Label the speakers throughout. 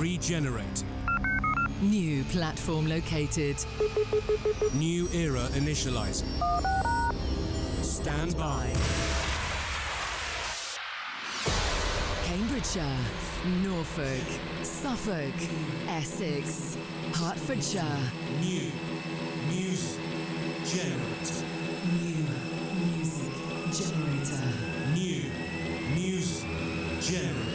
Speaker 1: Regenerating.
Speaker 2: New platform located.
Speaker 1: New era initializing. Stand by.
Speaker 2: Cambridgeshire, Norfolk, Suffolk, Essex, Hertfordshire.
Speaker 1: New music generator.
Speaker 2: New music generator.
Speaker 1: New music generator.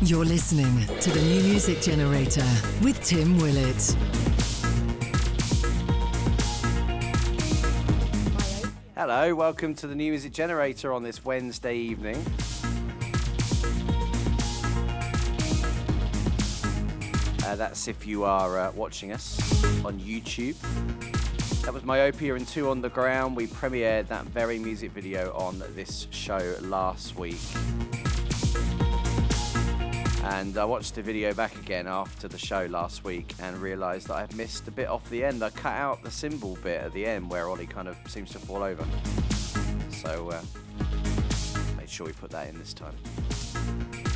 Speaker 2: You're listening to the New Music Generator with Tim Willett.
Speaker 3: Hello, welcome to the New Music Generator on this Wednesday evening. That's if you are watching us on YouTube. That was Myopia and Two on the Ground. We premiered that very music video on this show last week. And I watched the video back again after the show last week and realised that I've missed a bit off the end. I cut out the cymbal bit at the end where Ollie kind of seems to fall over. So made sure we put that in this time.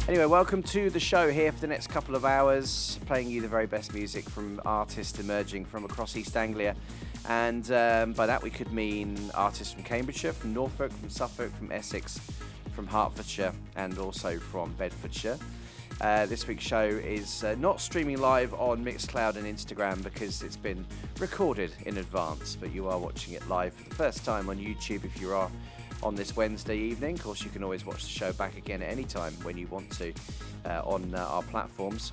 Speaker 3: Anyway, welcome to the show here for the next couple of hours, playing you the very best music from artists emerging from across East Anglia. And by that we could mean artists from Cambridgeshire, from Norfolk, from Suffolk, from Essex, from Hertfordshire and also from Bedfordshire. This week's show is not streaming live on Mixcloud and Instagram because it's been recorded in advance, but you are watching it live for the first time on YouTube if you are on this Wednesday evening. Of course, you can always watch the show back again at any time when you want to on our platforms.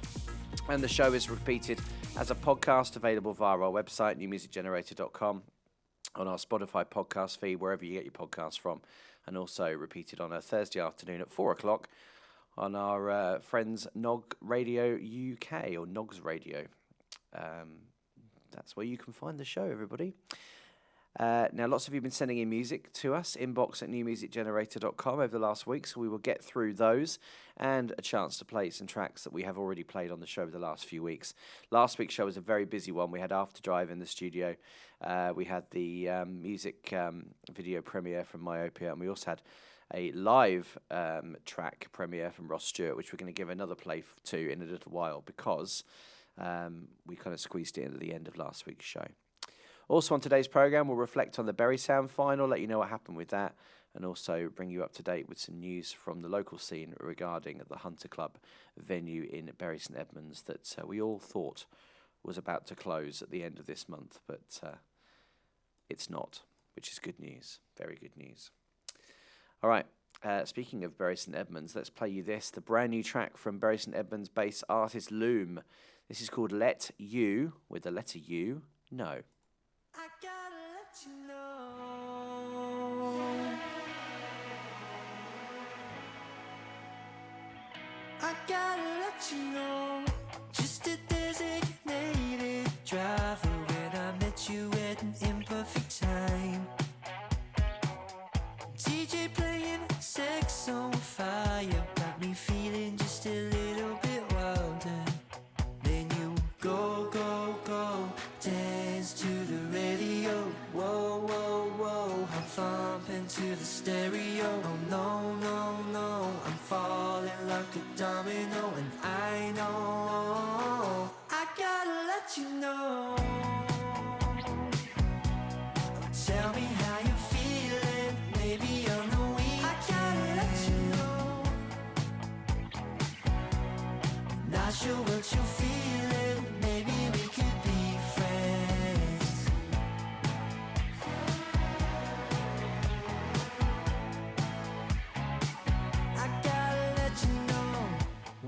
Speaker 3: And the show is repeated as a podcast available via our website, newmusicgenerator.com, on our Spotify podcast feed, wherever you get your podcasts from, and also repeated on a Thursday afternoon at 4 o'clock on our friends Nog Radio UK, or Nogs Radio. That's where you can find the show, everybody. Now, lots of you have been sending in music to us, inbox at newmusicgenerator.com over the last week, so we will get through those and a chance to play some tracks that we have already played on the show over the last few weeks. Last week's show was a very busy one. We had Afterdrive in the studio. We had the music video premiere from Myopia, and we also had a live track premiere from Ross Stewart, which we're going to give another play to in a little while because we kind of squeezed it in at the end of last week's show. Also on today's programme, we'll reflect on the Bury Sound final, let you know what happened with that, and also bring you up to date with some news from the local scene regarding the Hunter Club venue in Bury St Edmunds that we all thought was about to close at the end of this month, but it's not, which is good news, very good news. All right, speaking of Bury St Edmunds, let's play you this, the brand new track from Bury St Edmunds based artist Loome. This is called Let You, with the letter U, Know.
Speaker 4: I gotta let you know. I gotta let you know. Just a designated driver when I met you at an imperfect time. DJ playing Sex on Fire got me feeling just a little bit wilder. Then you go, go, go, dance to the radio. Whoa, whoa, whoa, I'm thumping to the stereo. Oh no, no, no, I'm falling like a domino. And I know I gotta let you know. Tell me how you feeling, maybe I'm the weak. I gotta let you know. Not sure what you're feeling, maybe we could be friends. I gotta let you know.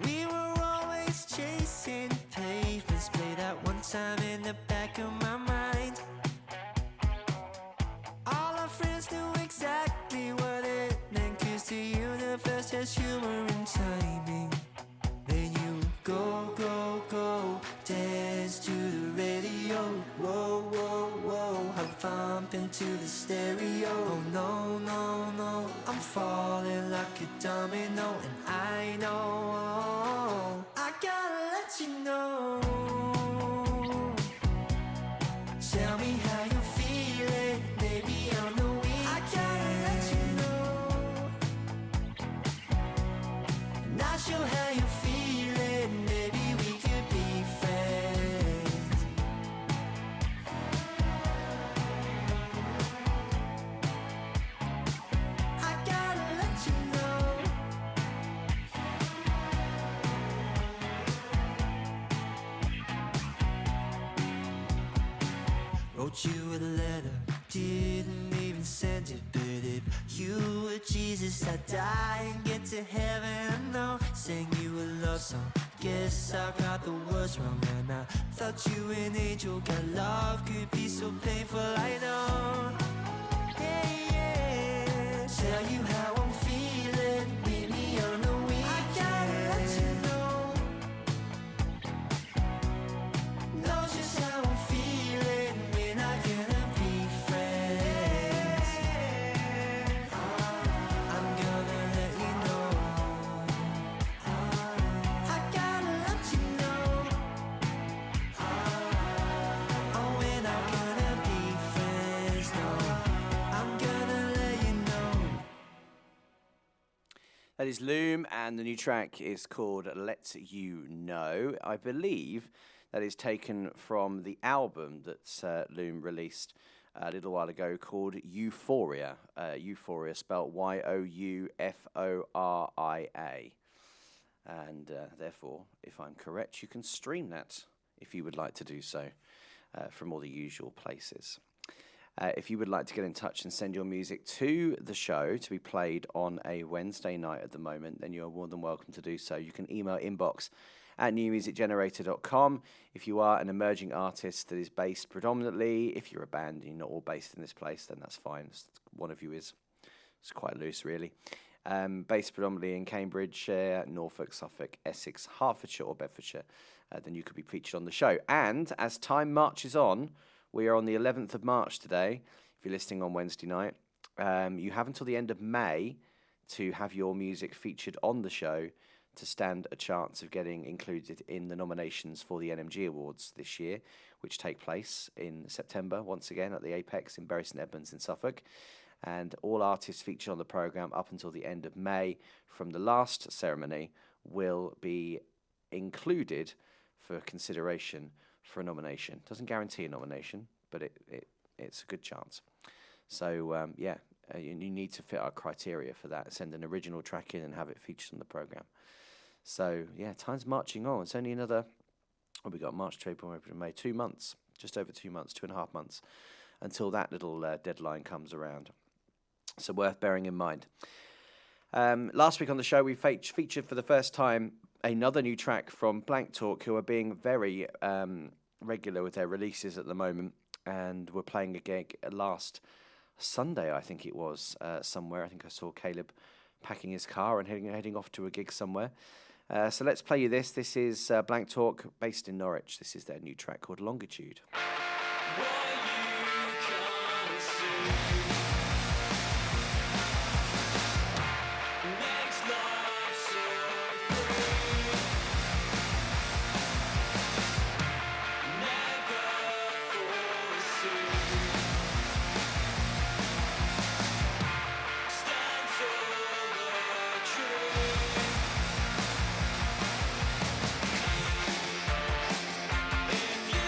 Speaker 4: We were always chasing pavements. Play that one time in the back of my mind. All our friends knew exactly what it meant, 'cause the universe has humor and timing. Then you go, go, go, dance to the radio. Whoa, whoa, whoa, I'm thumping to the stereo. Oh no, no, no, I'm falling like a domino. And I know I gotta let you know. Tell me how you feeling, maybe I'm the weak. I gotta let you know. Not sure how you feeling, maybe we could be friends. I gotta let you know. Wrote you a letter, didn't even send it. But if you were Jesus, I'd die and get to heaven. I know, sang you a love so guess I got the words wrong. And I thought you an angel, got love could be so painful. I know, yeah. Tell you how I'm feeling, maybe on the weekend. I gotta let you know just how I'm feeling. We're not gonna be friends. I'm gonna let you know. I gotta let you know. Oh, we're not gonna be friends, no. I'm gonna let you know.
Speaker 3: That is Loome, and the new track is called Let You Know. I believe that is taken from the album that Loome released a little while ago called Euphoria. Euphoria spelled Youforia. And therefore, if I'm correct, you can stream that if you would like to do so from all the usual places. If you would like to get in touch and send your music to the show to be played on a Wednesday night at the moment, then you're more than welcome to do so. You can email inbox@newmusicgenerator.com. If you are an emerging artist that is based predominantly, if you're a band and you're not all based in this place, then that's fine. One of you is. It's quite loose, really. Based predominantly in Cambridgeshire, Norfolk, Suffolk, Essex, Hertfordshire or Bedfordshire, then you could be featured on the show. And as time marches on, we are on the 11th of March today, if you're listening on Wednesday night. You have until the end of May to have your music featured on the show to stand a chance of getting included in the nominations for the NMG Awards this year, which take place in September, once again, at the Apex in Bury St Edmunds in Suffolk. And all artists featured on the programme up until the end of May from the last ceremony will be included for consideration for a nomination. Doesn't guarantee a nomination, but it's a good chance. So, you need to fit our criteria for that. Send an original track in and have it featured on the programme. So, yeah, time's marching on. It's only another, we got March, April, May, 2 months, just over 2 months, 2.5 months, until that little deadline comes around. So worth bearing in mind. Last week on the show, we featured for the first time another new track from Blank Talk, who are being very regular with their releases at the moment, and we're playing a gig last Sunday, I think it was, somewhere. I think I saw Caleb packing his car and heading off to a gig somewhere. So let's play you this. This is Blank Talk, based in Norwich. This is their new track called Longitude.
Speaker 4: If you dare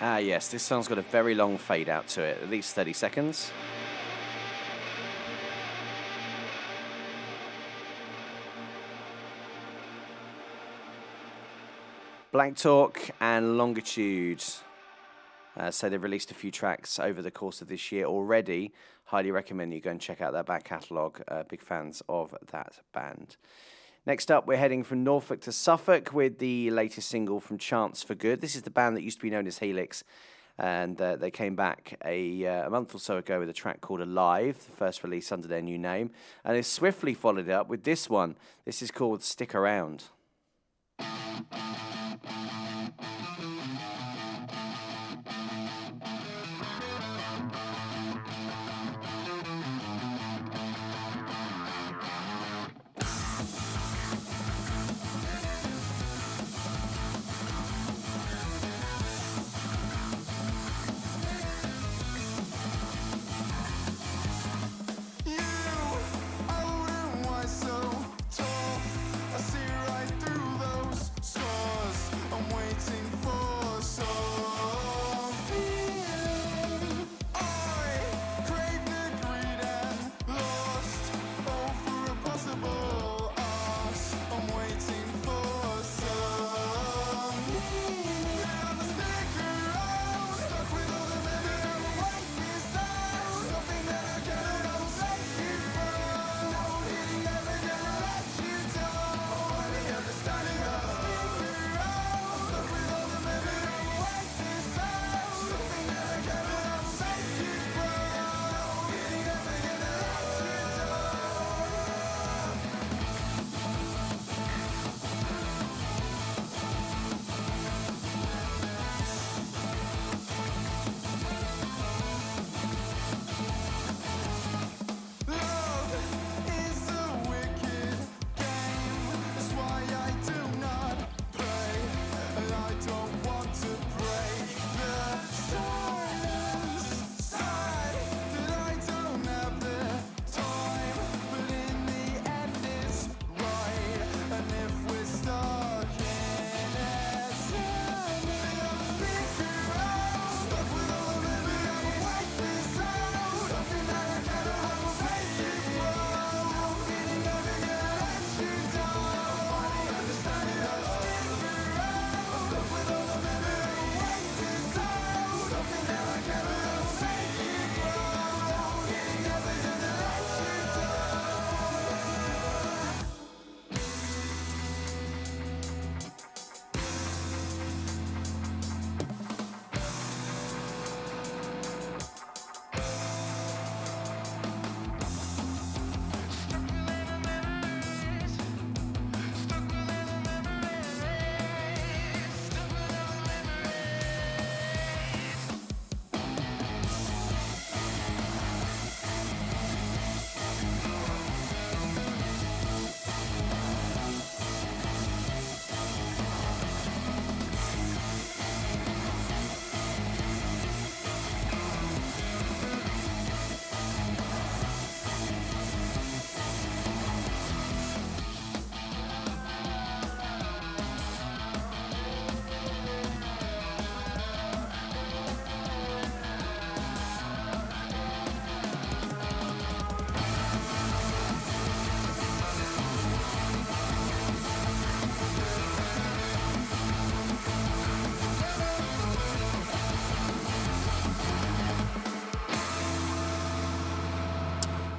Speaker 3: Ah, yes, this song's got a very long fade out to it, at least 30 seconds. Black Talk and Longitude. So they've released a few tracks over the course of this year already. Highly recommend you go and check out their back catalogue. Big fans of that band. Next up, we're heading from Norfolk to Suffolk with the latest single from Chance for Good. This is the band that used to be known as Helix, and they came back a month or so ago with a track called Alive, the first release under their new name, and they swiftly followed it up with this one. This is called Stick Around.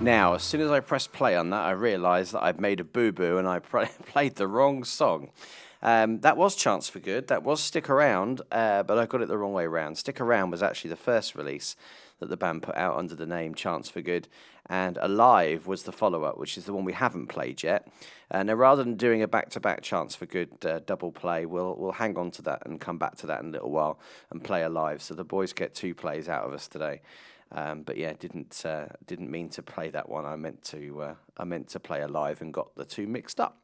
Speaker 3: Now, as soon as I pressed play on that, I realised that I'd made a boo-boo and I played the wrong song. That was Chance for Good. That was Stick Around, but I got it the wrong way around. Stick Around was actually the first release that the band put out under the name Chance for Good, and Alive was the follow-up, which is the one we haven't played yet. Now, rather than doing a back-to-back Chance for Good double play, we'll hang on to that and come back to that in a little while and play Alive. So the boys get 2 plays out of us today. But yeah, didn't mean to play that one. I meant to play Alive and got the 2 mixed up.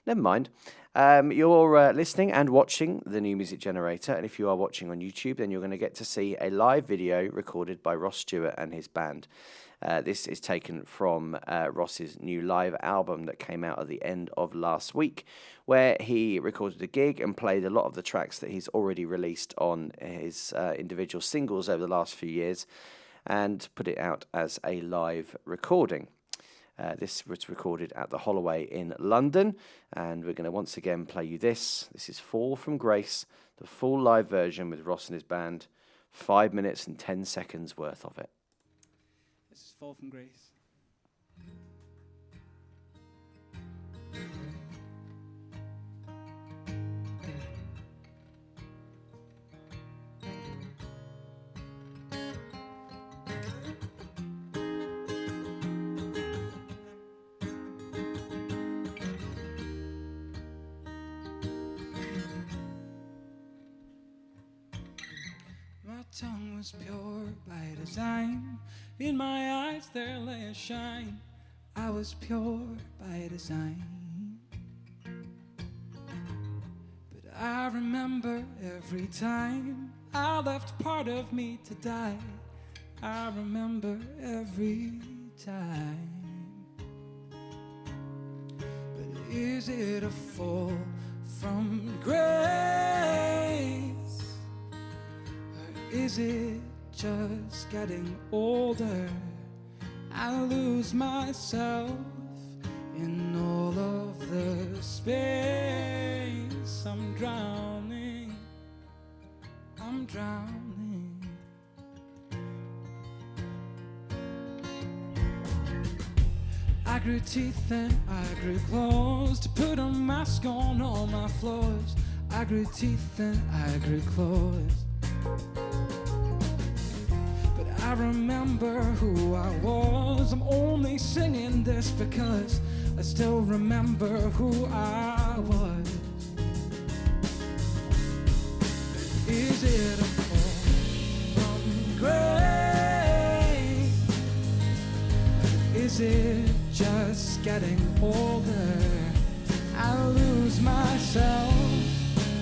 Speaker 3: Never mind. You're listening and watching the New Music Generator, and if you are watching on YouTube, then you're going to get to see a live video recorded by Ross Stewart and his band. This is taken from Ross's new live album that came out at the end of last week, where he recorded a gig and played a lot of the tracks that he's already released on his individual singles over the last few years and put it out as a live recording. This was recorded at the Holloway in London, and we're going to once again play you this. This is Fall from Grace, the full live version with Ross and his band. 5 minutes and 10 seconds worth of it.
Speaker 5: This is Fall from Grace. Tongue was pure by design. In my eyes there lay a shine. I was pure by design. But I remember every time I left part of me to die. I remember every time. But is it a fall from grace? Is it just getting older? I lose myself in all of the space. I'm drowning. I'm drowning. I grew teeth and I grew clothes to put a mask on all my flaws. I grew teeth and I grew clothes. But I remember who I was. I'm only singing this because I still remember who I was. Is it a fall from grace? Is it just getting older? I lose myself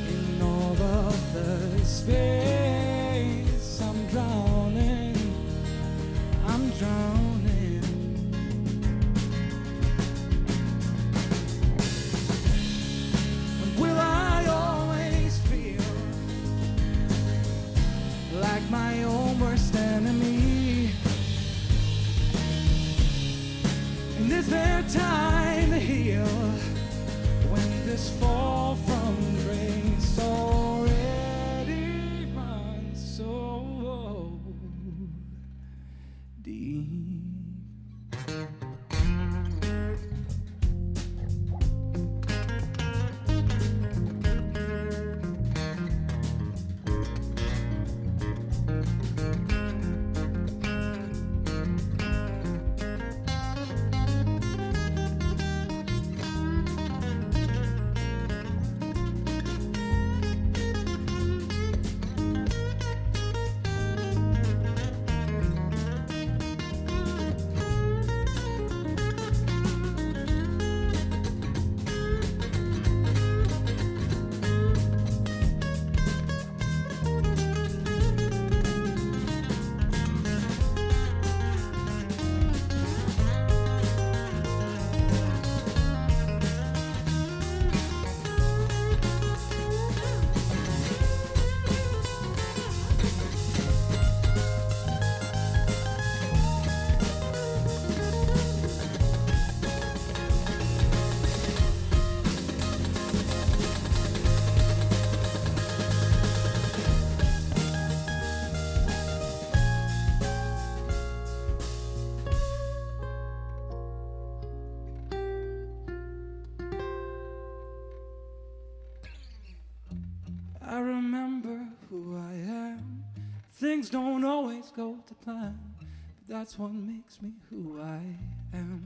Speaker 5: in all of the space. I'm drowning. I'm drowning. And will I always feel like my own worst enemy? And is there time to heal when this fall from grace already runs so deep? I remember who I am. Things don't always go to plan, but that's what makes me who I am.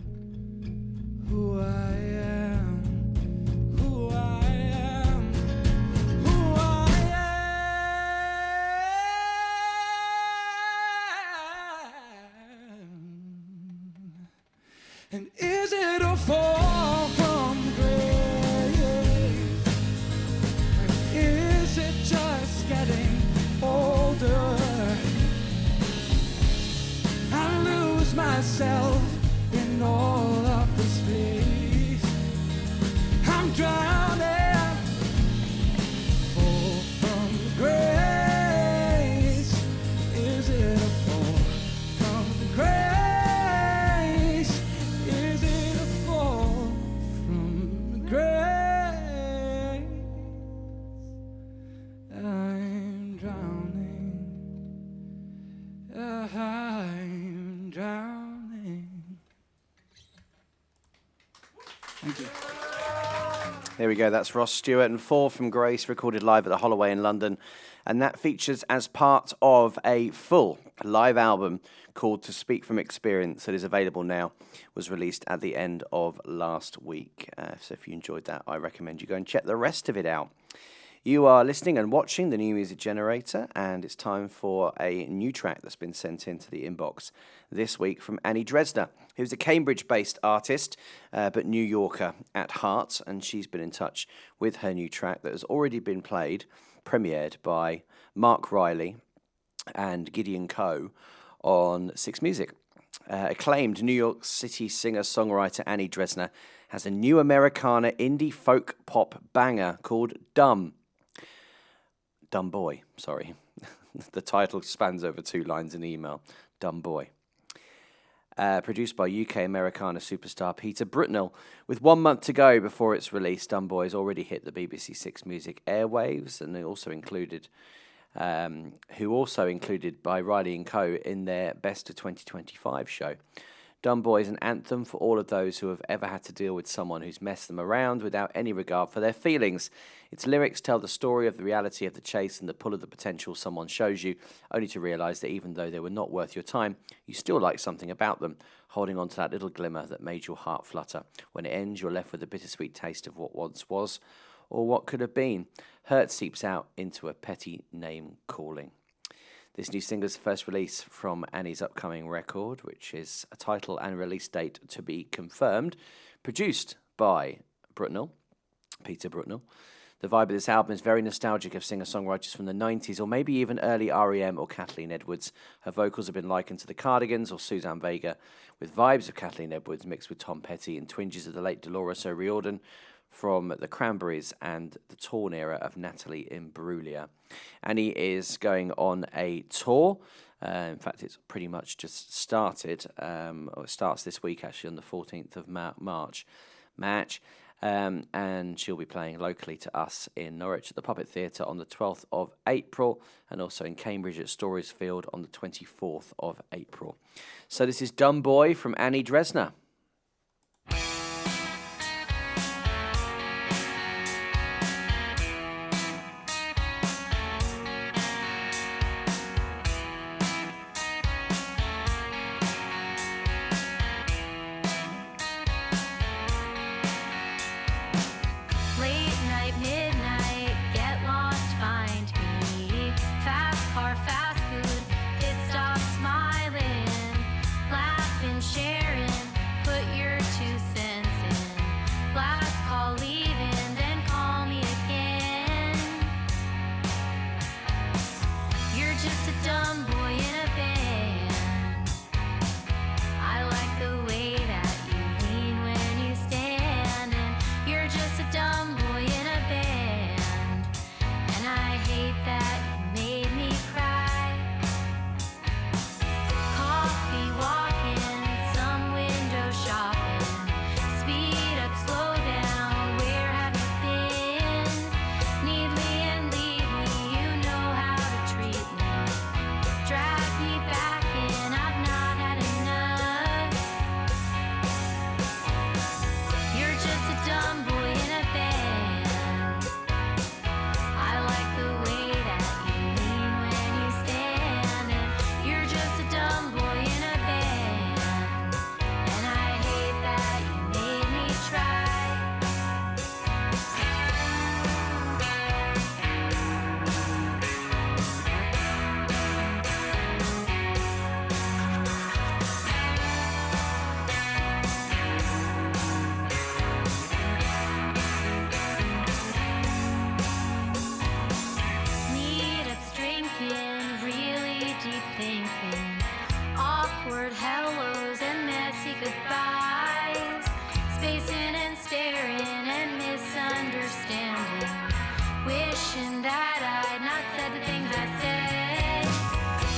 Speaker 5: Who I am. Who I am. Who I am. And is it a fall from grace? Is it just getting older? I lose my myself in all of the space. I'm drowning, fall from grace. Is it a fall from grace? Is it a fall from grace? I'm drowning. I'm drowning. Thank you.
Speaker 3: There we go, that's Ross Stewart and Fall from Grace, recorded live at the Holloway in London. And that features as part of a full live album called To Speak From Experience that is available now. Was released at the end of last week. So if you enjoyed that, I recommend you go and check the rest of it out. You are listening and watching the New Music Generator, and it's time for a new track that's been sent into the inbox this week from Annie Dresner, who's a Cambridge-based artist, but New Yorker at heart, and she's been in touch with her new track that has already been premiered by Mark Riley and Gideon Coe on Six Music. Acclaimed New York City singer-songwriter Annie Dresner has a new Americana indie folk pop banger called Dumb Boy, sorry. The title spans over 2 lines in the email. Dumb Boy. Produced by UK Americana superstar Peter Brutnell. With 1 month to go before its release, Dumb Boy has already hit the BBC Six Music airwaves, and who also included by Riley and Co. in their Best of 2025 show. Dumb Boy is an anthem for all of those who have ever had to deal with someone who's messed them around without any regard for their feelings. Its lyrics tell the story of the reality of the chase and the pull of the potential someone shows you, only to realise that even though they were not worth your time, you still like something about them, holding on to that little glimmer that made your heart flutter. When it ends, you're left with a bittersweet taste of what once was, or what could have been. Hurt seeps out into a petty name calling. This new single's first release from Annie's upcoming record, which is a title and release date to be confirmed, produced by Peter Brutnell. The vibe of this album is very nostalgic of singer-songwriters from the 90s, or maybe even early R.E.M. or Kathleen Edwards. Her vocals have been likened to the Cardigans or Suzanne Vega, with vibes of Kathleen Edwards mixed with Tom Petty and twinges of the late Dolores O'Riordan from the Cranberries and the Torn era of Natalie Imbruglia. Annie is going on a tour. In fact, it's pretty much just started. Or it starts this week, actually, on the 14th of March. And she'll be playing locally to us in Norwich at the Puppet Theatre on the 12th of April, and also in Cambridge at Storiesfield on the 24th of April. So this is Dumb Boy from Annie Dresner.
Speaker 6: Fast food, pit stop smiling, laughing, sharing, facing and staring and misunderstanding, wishing that I'd not said the things I said.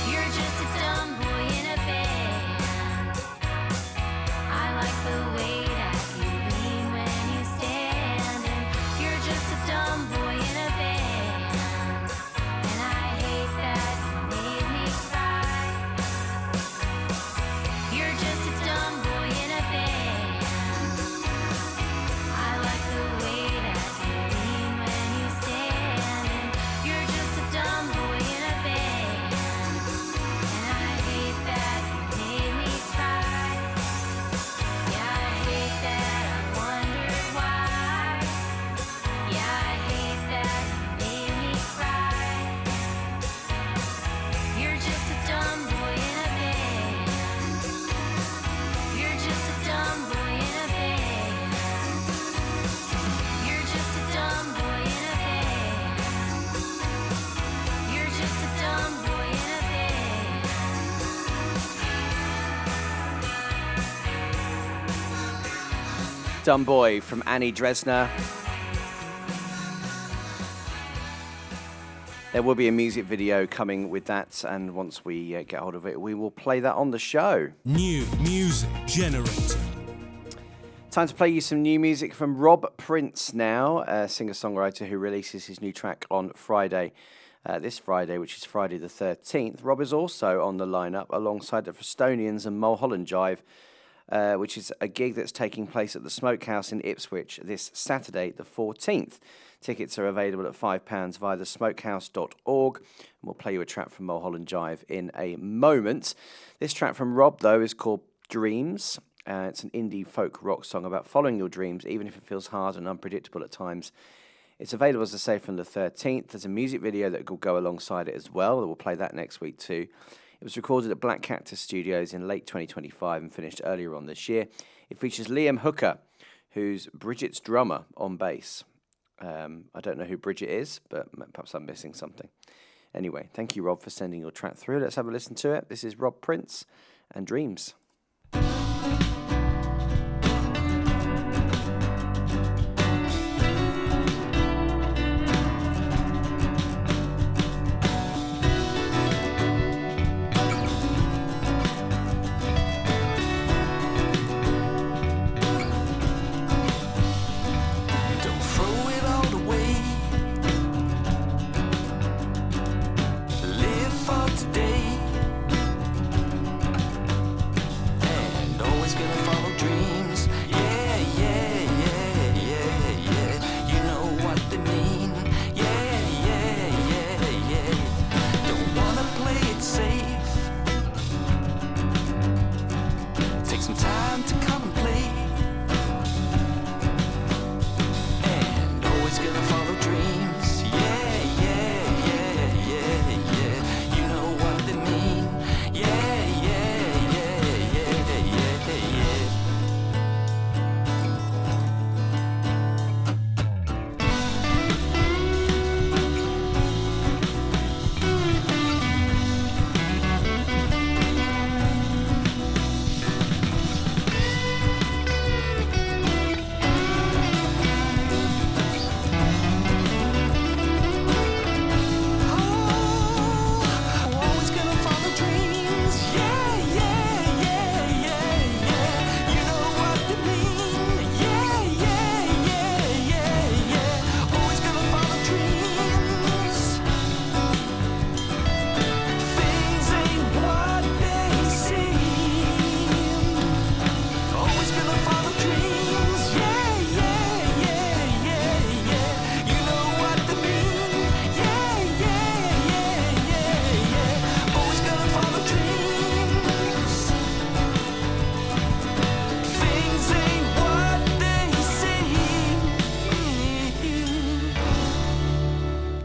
Speaker 6: You're just a dumb boy in a band. I like the way that you lean when you stand, and you're just a dumb boy in a band. And I hate that you made me cry. You're just a dumb boy in a band. I like the way that you lean when you stand, and you're just a dumb boy in a band. And I hate that you made me cry. Yeah, I hate that I wondered why. Yeah, I hate that you made me cry. You're just a dumb boy in a band. You're just a dumb boy in a band. You're just a dumb boy in a band. You're just a dumb boy in a band.
Speaker 3: Dumb Boy from Annie Dresner. There will be a music video coming with that, and once we get hold of it, we will play that on the show.
Speaker 1: New music generator.
Speaker 3: Time to play you some new music from Rob Prince now, a singer-songwriter who releases his new track on Friday. This Friday, which is Friday the 13th. Rob is also on the lineup alongside the Frestonians and Mulholland Jive, which is a gig that's taking place at the Smokehouse in Ipswich this Saturday the 14th. Tickets are available at £5 via the smokehouse.org. And we'll play you a track from Mulholland Jive in a moment. This track from Rob, though, is called Dreams. It's an indie folk rock song about following your dreams, even if it feels hard and unpredictable at times. It's available, as I say, from the 13th. There's a music video that will go alongside it as well. We'll play that next week too. It was recorded at Black Cactus Studios in late 2025 and finished earlier on this year. It features Liam Hooker, who's Bridget's drummer on bass. I don't know who Bridget is, but perhaps I'm missing something. Anyway, thank you, Rob, for sending your track through. Let's have a listen to it. This is Rob Prince and Dreams.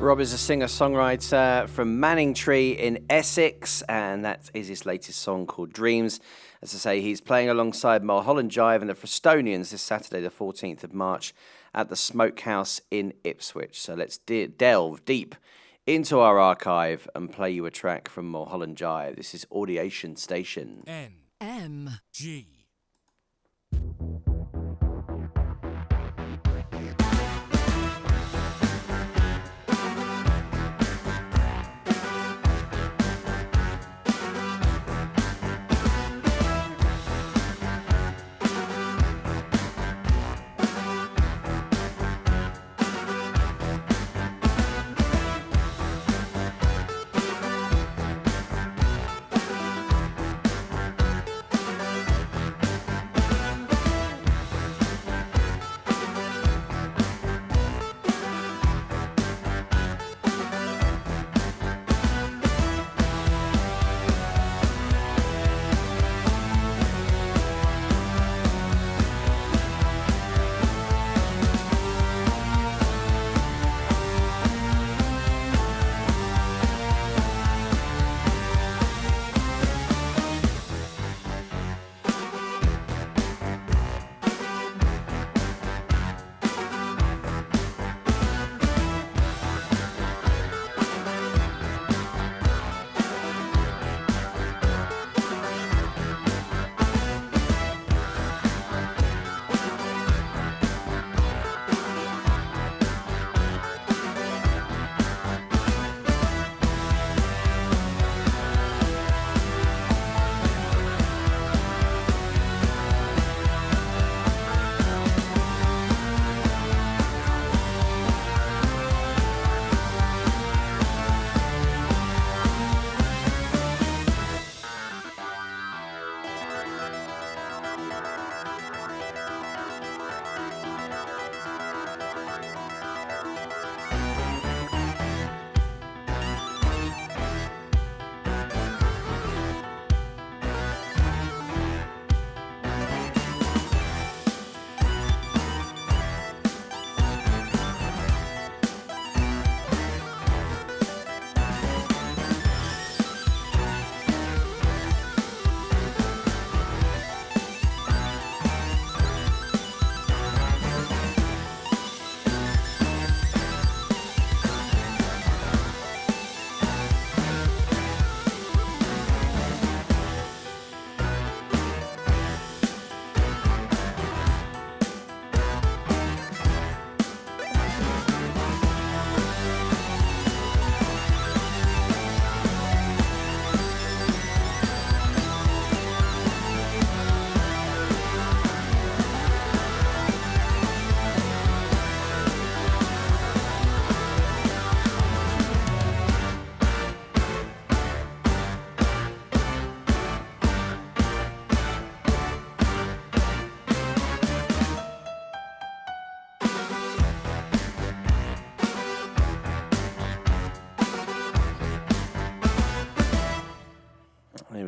Speaker 3: Rob is a singer-songwriter from Manningtree in Essex, and that is his latest song called Dreams. As I say, he's playing alongside Mulholland Jive and the Frestonians this Saturday, the 14th of March, at the Smokehouse in Ipswich. So let's delve deep into our archive and play you a track from Mulholland Jive. This is Audiation Station.
Speaker 1: NMG.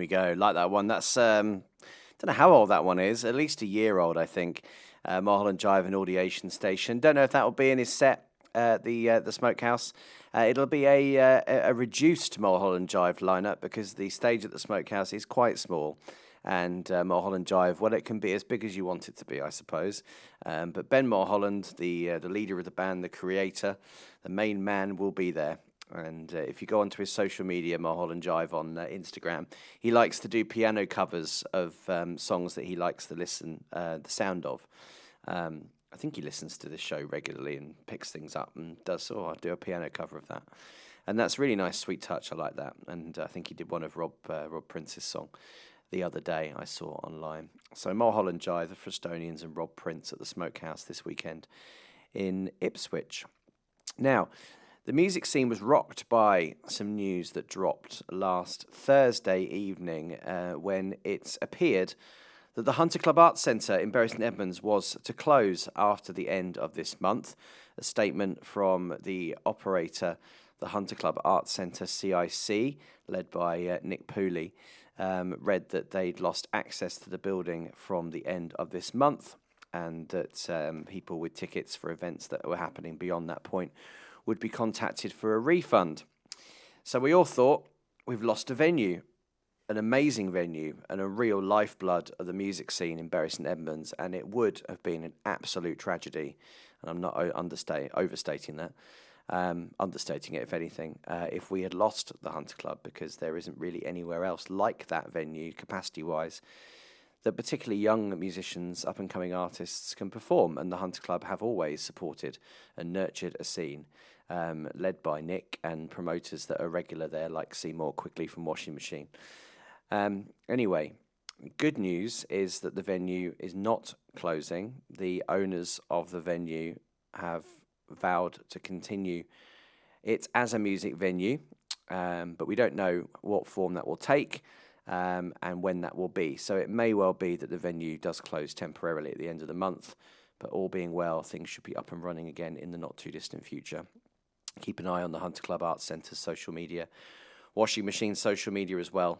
Speaker 3: we go. Like that one. That's don't know how old that one is. At least a year old, I think. Mulholland Drive and Audiation Station. Don't know if that will be in his set at the Smokehouse. It'll be a reduced Mulholland Drive lineup because the stage at the Smokehouse is quite small. And Mulholland Drive, well, it can be as big as you want it to be, I suppose. But Ben Mulholland, the leader of the band, the creator, the main man, will be there. And if you go onto his social media, Mulholland Drive on Instagram, he likes to do piano covers of songs that he likes to listen the sound of. I think he listens to this show regularly and picks things up and does, I'll do a piano cover of that. And that's really nice, sweet touch. I like that. And I think he did one of Rob Prince's song the other day I saw online. So Mulholland Drive, the Frustonians and Rob Prince at the Smokehouse this weekend in Ipswich. Now, the music scene was rocked by some news that dropped last Thursday evening when it appeared that the Hunter Club Arts Centre in Bury St Edmunds was to close after the end of this month. A statement from the operator, the Hunter Club Arts Centre CIC, led by Nick Pooley, read that they'd lost access to the building from the end of this month and that people with tickets for events that were happening beyond that point would be contacted for a refund. So we all thought, we've lost a venue, an amazing venue and a real lifeblood of the music scene in Bury St Edmunds, and it would have been an absolute tragedy, and I'm not overstating that. Understating it, if anything, if we had lost the Hunter Club, because there isn't really anywhere else like that venue, capacity-wise, that particularly young musicians, up-and-coming artists can perform, and the Hunter Club have always supported and nurtured a scene led by Nick and promoters that are regular there, like Seymour Quickly from Washing Machine. Anyway, good news is that the venue is not closing. The owners of the venue have vowed to continue it as a music venue, but we don't know what form that will take and when that will be. So it may well be that the venue does close temporarily at the end of the month, but all being well, things should be up and running again in the not too distant future. Keep an eye on the Hunter Club Arts Centre's social media, Washing Machine social media as well,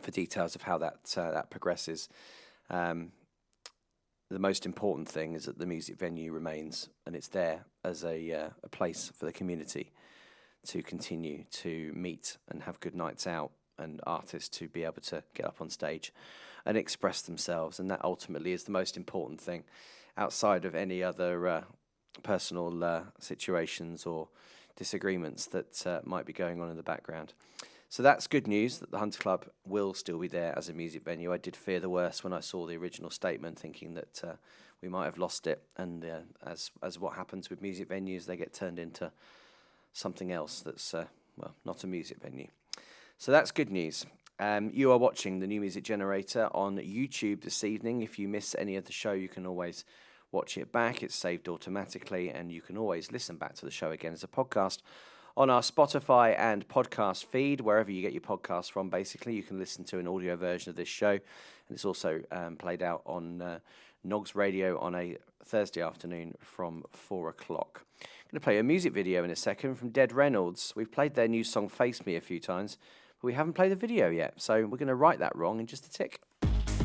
Speaker 3: for details of how that progresses. The most important thing is that the music venue remains, and it's there as a place for the community to continue to meet and have good nights out, and artists to be able to get up on stage and express themselves. And that ultimately is the most important thing, outside of any other personal situations or disagreements that might be going on in the background. So that's good news that the Hunter Club will still be there as a music venue. I did fear the worst when I saw the original statement, thinking that we might have lost it. And as what happens with music venues, they get turned into something else that's, not a music venue. So that's good news. You are watching the New Music Generator on YouTube this evening. If you miss any of the show, you can always watch it back. It's saved automatically, and you can always listen back to the show again as a podcast on our Spotify and podcast feed, wherever you get your podcasts from. Basically, you can listen to an audio version of this show, and it's also played out on Nogs Radio on a Thursday afternoon from 4 o'clock. I'm going to play a music video in a second from Dead Reynolds. We've played their new song Face Me a few times, but we haven't played the video yet, so we're going to right that wrong in just a tick.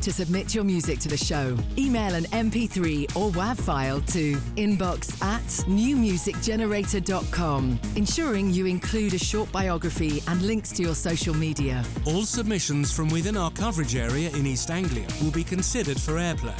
Speaker 2: To submit your music to the show, email an MP3 or WAV file to inbox@newmusicgenerator.com, ensuring you include a short biography and links to your social media.
Speaker 1: All submissions from within our coverage area in East Anglia will be considered for airplay.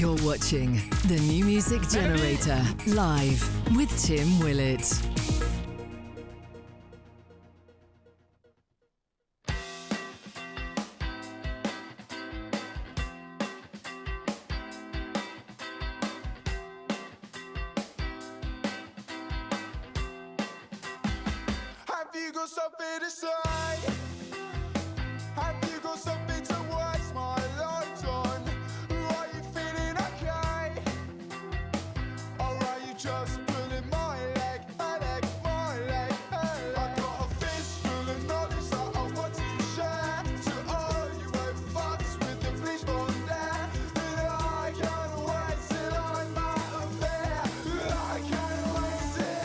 Speaker 2: You're watching The New Music Generator, live with Tim Willett.
Speaker 7: Have you got something to say? Have you got something to waste my life on? Are you feeling okay? Or are you just pulling my leg, my leg, my leg, my leg? I've got a fist full of knowledge that I want to share to all you old fucks with the police on there. And I can't wait till I'm out of there. I can't wait till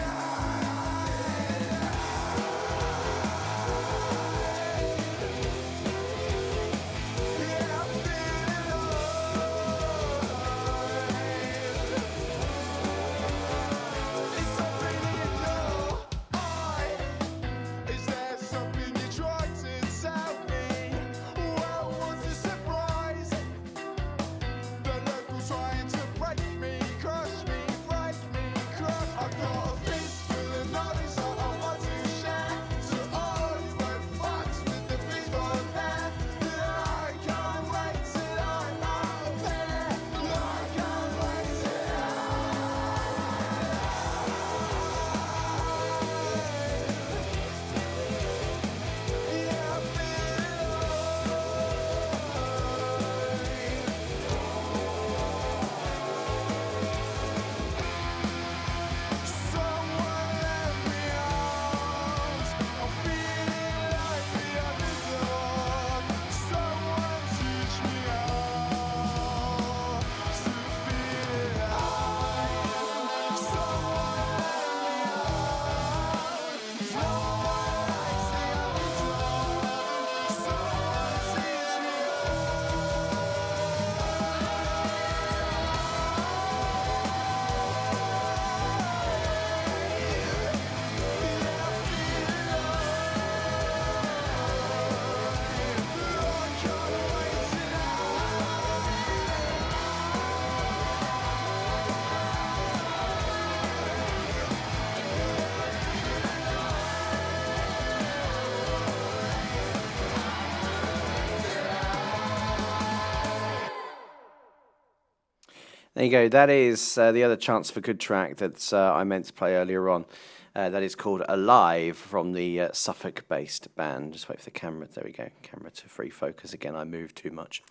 Speaker 3: There you go. That is the other Chance for Good track that I meant to play earlier on. That is called Alive from the Suffolk-based band. Just wait for the camera. There we go. Camera to free focus again. I moved too much.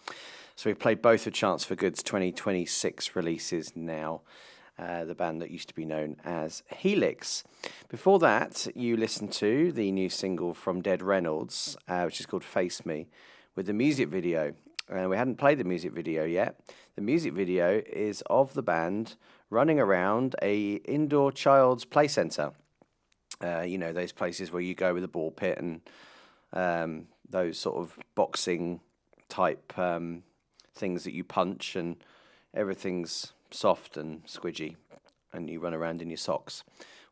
Speaker 3: So we've played both of Chance for Good's 2026 releases now. The band that used to be known as Helix. Before that, you listened to the new single from Dead Reynolds, which is called Face Me, with the music video. We hadn't played the music video yet. The music video is of the band running around a indoor child's play centre. You know, those places where you go with a ball pit and those sort of boxing type things that you punch and everything's soft and squidgy and you run around in your socks.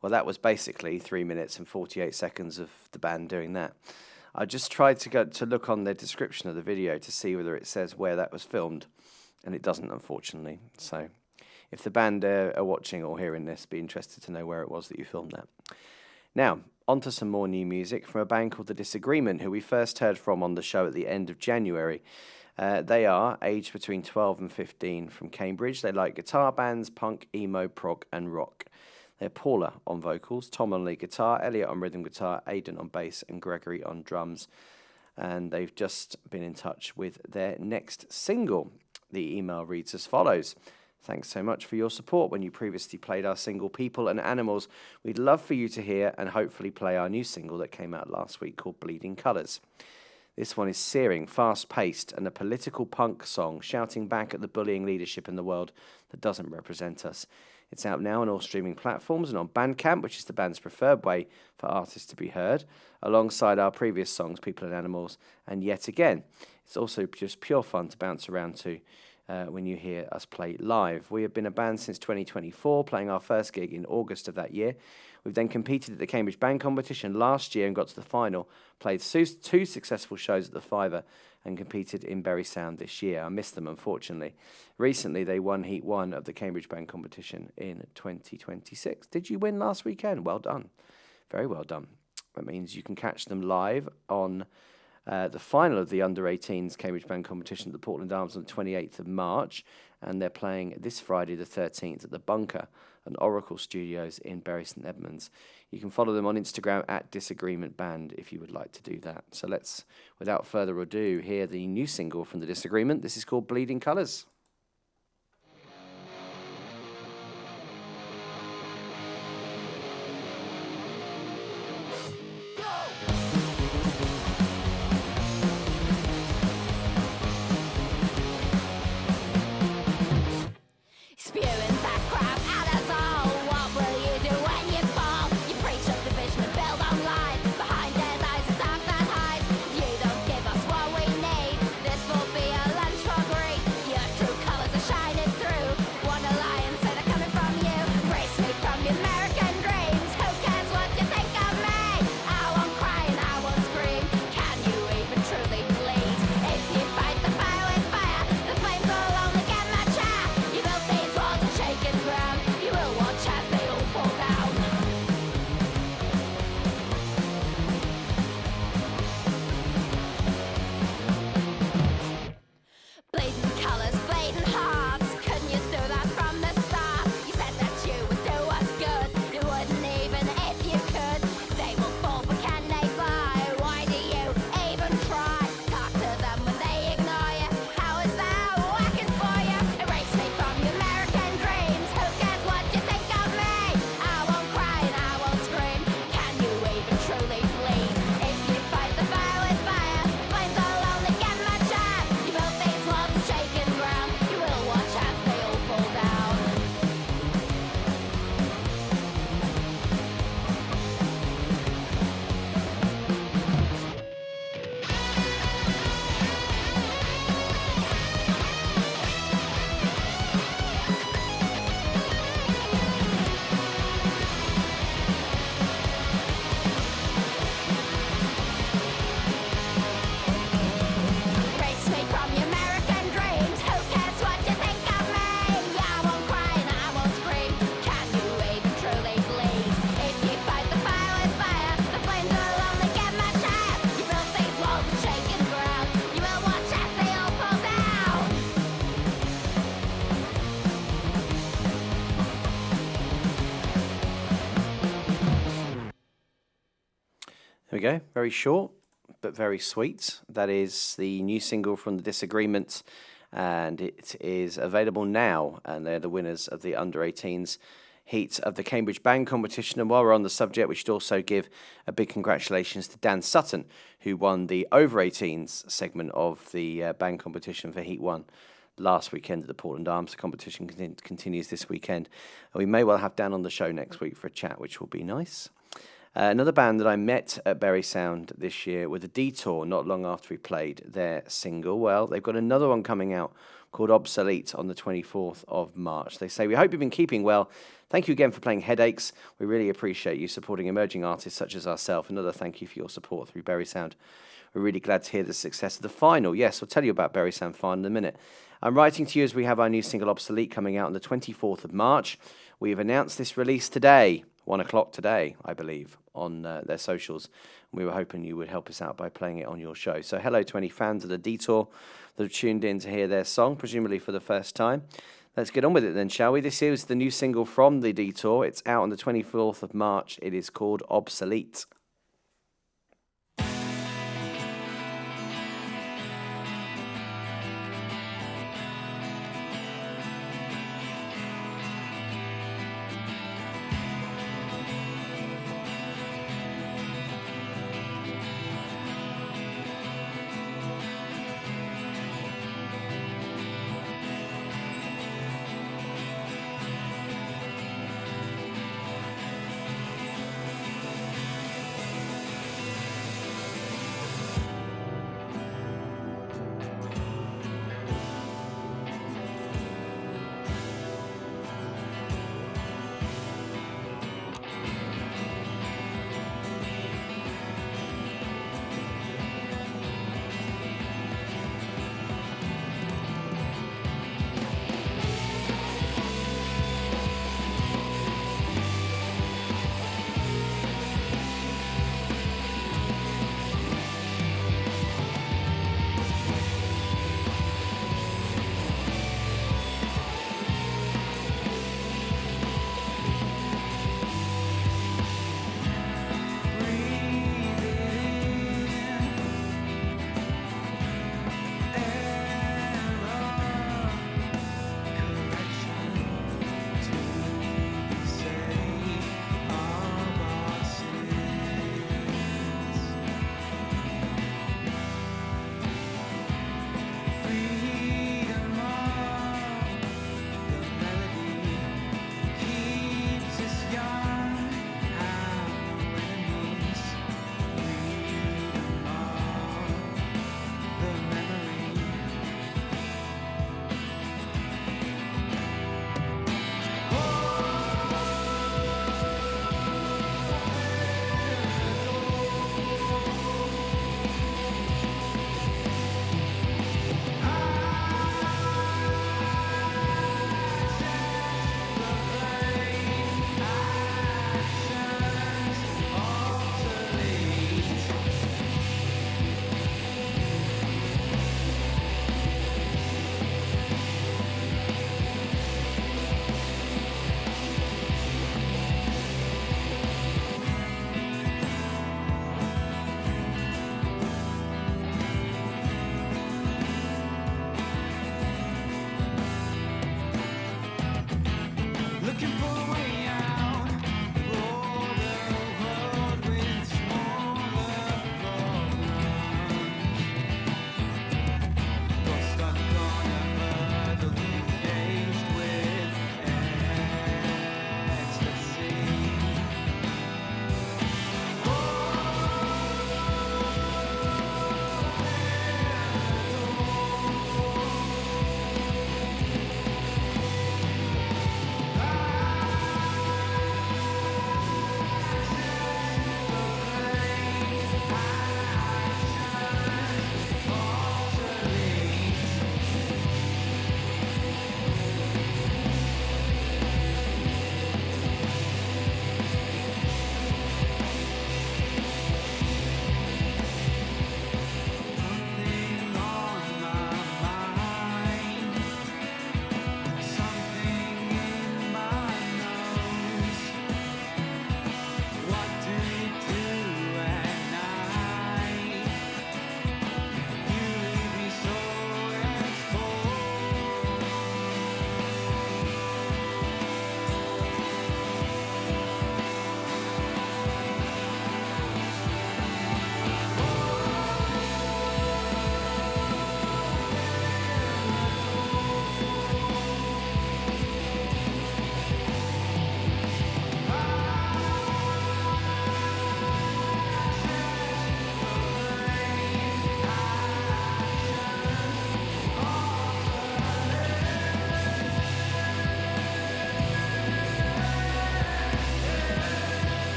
Speaker 3: Well, that was basically 3 minutes and 48 seconds of the band doing that. I just tried to look on the description of the video to see whether it says where that was filmed, and it doesn't, unfortunately. So if the band are watching or hearing this, be interested to know where it was that you filmed that. Now, on to some more new music from a band called The Disagreement, who we first heard from on the show at the end of January. They are aged between 12 and 15 from Cambridge. They like guitar bands, punk, emo, prog, and rock. They're Paula on vocals, Tom on lead guitar, Elliot on rhythm guitar, Aidan on bass, and Gregory on drums. And they've just been in touch with their next single. The email reads as follows. Thanks so much for your support when you previously played our single People and Animals. We'd love for you to hear and hopefully play our new single that came out last week called Bleeding Colours. This one is searing, fast-paced, and a political punk song shouting back at the bullying leadership in the world that doesn't represent us. It's out now on all streaming platforms and on Bandcamp, which is the band's preferred way for artists to be heard, alongside our previous songs, People and Animals, and Yet Again. It's also just pure fun to bounce around to when you hear us play live. We have been a band since 2024, playing our first gig in August of that year. We've then competed at the Cambridge Band Competition last year and got to the final, played two successful shows at the Fiver, and competed in Bury Sound this year. I missed them, unfortunately. Recently, they won Heat 1 of the Cambridge Band Competition in 2026. Did you win last weekend? Well done. Very well done. That means you can catch them live on the final of the Under-18s Cambridge Band Competition at the Portland Arms on the 28th of March, and they're playing this Friday the 13th at the Bunker and Oracle Studios in Bury St Edmunds. You can follow them on Instagram at Disagreement Band if you would like to do that. So let's, without further ado, hear the new single from the Disagreement. This is called Bleeding Colours. There we go. Very short, but very sweet. That is the new single from the Disagreement, and it is available now. And they're the winners of the Under-18s heat of the Cambridge Band Competition. And while we're on the subject, we should also give a big congratulations to Dan Sutton, who won the Over-18s segment of the band competition for Heat 1 last weekend at the Portland Arms. The competition continues this weekend. And we may well have Dan on the show next week for a chat, which will be nice. Another band that I met at Bury Sound this year were the Detour, not long after we played their single. Well, they've got another one coming out called Obsolete on the 24th of March. They say, "We hope you've been keeping well. Thank you again for playing Headaches. We really appreciate you supporting emerging artists such as ourselves. Another thank you for your support through Bury Sound. We're really glad to hear the success of the final." Yes, I'll tell you about Bury Sound final in a minute. I'm writing to you as we have our new single Obsolete coming out on the 24th of March. We have announced this release today, 1 o'clock today, I believe, on their socials. We were hoping you would help us out by playing it on your show. So hello to any fans of the Detour that have tuned in to hear their song, presumably for the first time. Let's get on with it then, shall we? This is the new single from the Detour. It's out on the 24th of March. It is called Obsolete.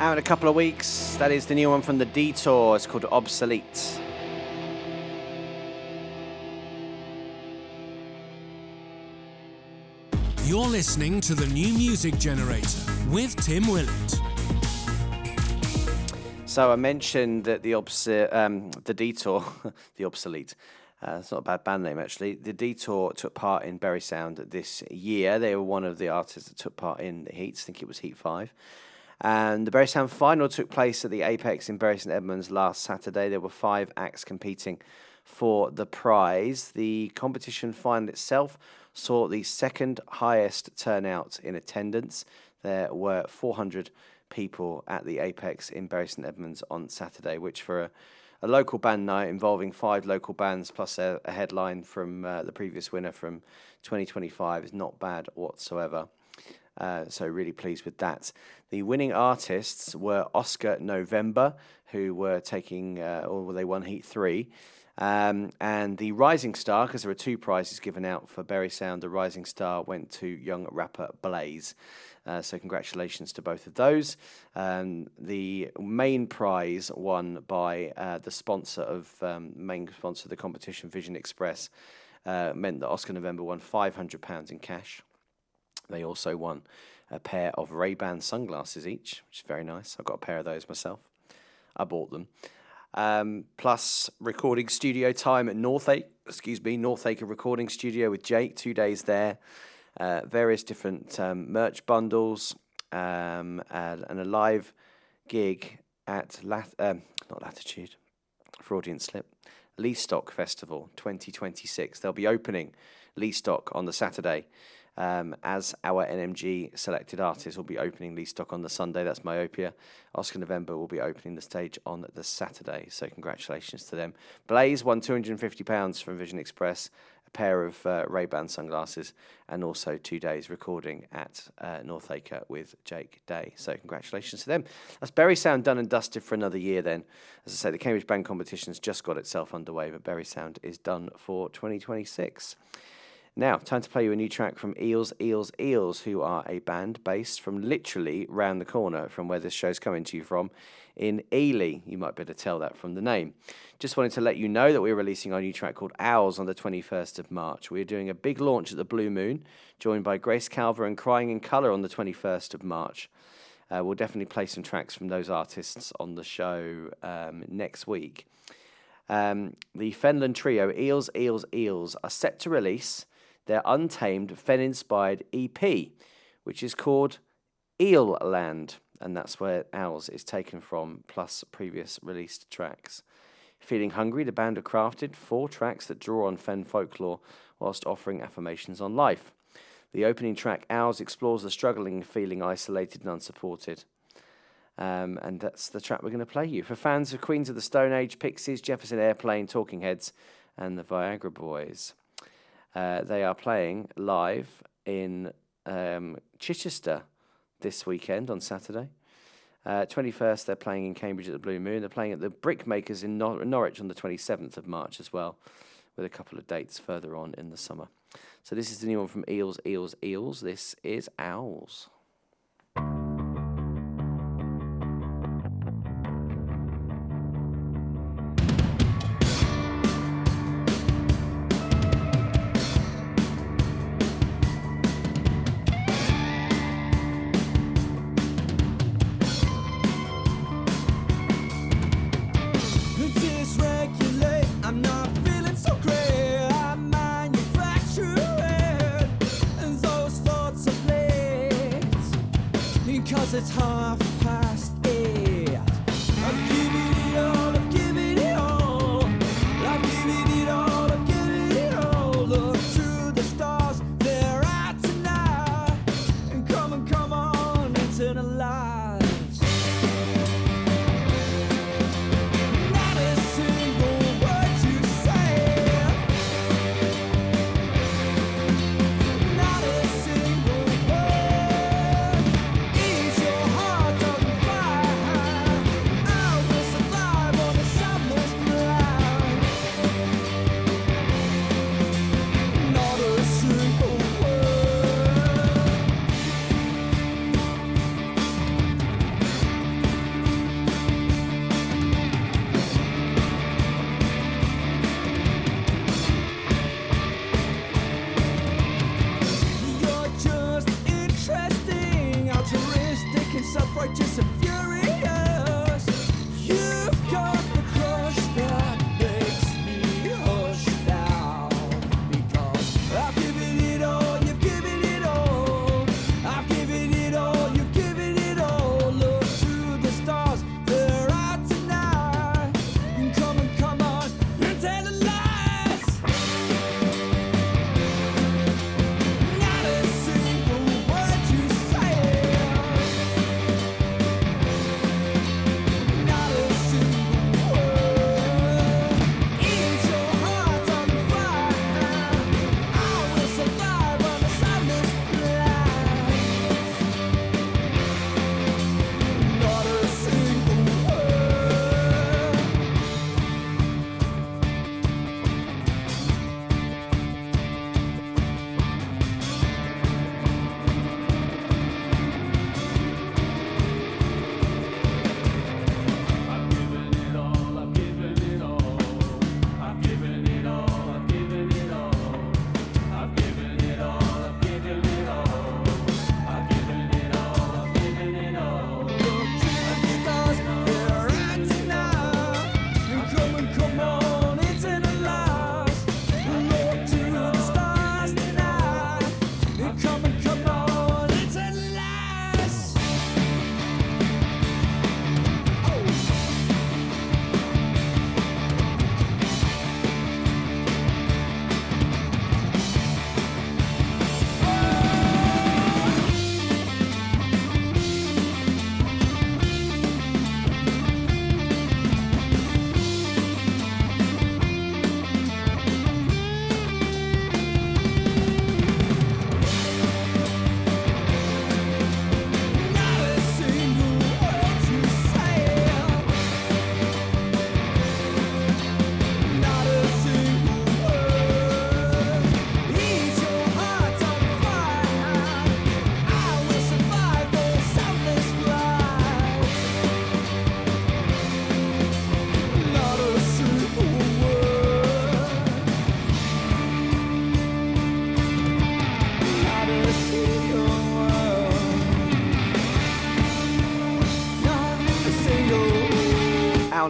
Speaker 3: Out in a couple of weeks. That is the new one from the Detour. It's called Obsolete.
Speaker 1: You're listening to the New Music Generator with Tim Willett.
Speaker 3: So I mentioned that the Detour, the Obsolete, it's not a bad band name actually. The Detour took part in Bury Sound this year. They were one of the artists that took part in the Heats. I think it was Heat 5. And the Bury Sound final took place at the Apex in Bury St Edmunds last Saturday. There were 5 acts competing for the prize. The competition final itself saw the second highest turnout in attendance. There were 400 people at the Apex in Bury St Edmunds on Saturday, which for a local band night involving 5 local bands plus a headline from the previous winner from 2025 is not bad whatsoever. So really pleased with that. The winning artists were Oscar November, who were they won Heat 3. And the Rising Star, because there were 2 prizes given out for Bury Sound, the Rising Star went to young rapper Blaze. So congratulations to both of those. The main prize won by the sponsor of main sponsor of the competition, Vision Express, meant that Oscar November won £500 in cash. They also won a pair of Ray-Ban sunglasses each, which is very nice. I've got a pair of those myself. I bought them. Plus recording studio time at Northacre Recording Studio with Jake, 2 days there. Various different merch bundles and a live gig at Freudian slip, Leastock Festival 2026. They'll be opening Leastock on the Saturday. As our NMG selected artists will be opening Leastock on the Sunday. That's Myopia. Oscar November will be opening the stage on the Saturday. So congratulations to them. Blaze won £250 from Vision Express, a pair of Ray-Ban sunglasses, and also 2 days recording at Northacre with Jake Day. So congratulations to them. That's Bury Sound done and dusted for another year then. As I say, the Cambridge Band Competition's just got itself underway, but Bury Sound is done for 2026. Now, time to play you a new track from Eels, who are a band based from literally round the corner from where this show's coming to you from, in Ely. You might be able to tell that from the name. Just wanted to let you know that we're releasing our new track called Owls on the 21st of March. We're doing a big launch at the Blue Moon, joined by Grace Calver and Crying in Colour on the 21st of March. We'll definitely play some tracks from those artists on the show next week. The Fenland trio, Eels, are set to release their untamed Fen-inspired EP, which is called Eel Land, and that's where Owls is taken from, plus previous released tracks. Feeling hungry, the band have crafted 4 tracks that draw on Fen folklore whilst offering affirmations on life. The opening track, Owls, explores the struggling and feeling isolated and unsupported. And that's the track we're going to play you. For fans of Queens of the Stone Age, Pixies, Jefferson Airplane, Talking Heads, and the Viagra Boys. They are playing live in Chichester this weekend on Saturday. 21st, they're playing in Cambridge at the Blue Moon. They're playing at the Brickmakers in Norwich on the 27th of March as well, with a couple of dates further on in the summer. So this is the new one from Eels. This is Owls.
Speaker 5: It's 8:30. I've given it all, I've given it all. I've given it all, I've given it all. Look to the stars, they're out tonight. And come on into the light. Not a single word you say. Not a single word. Is your heart on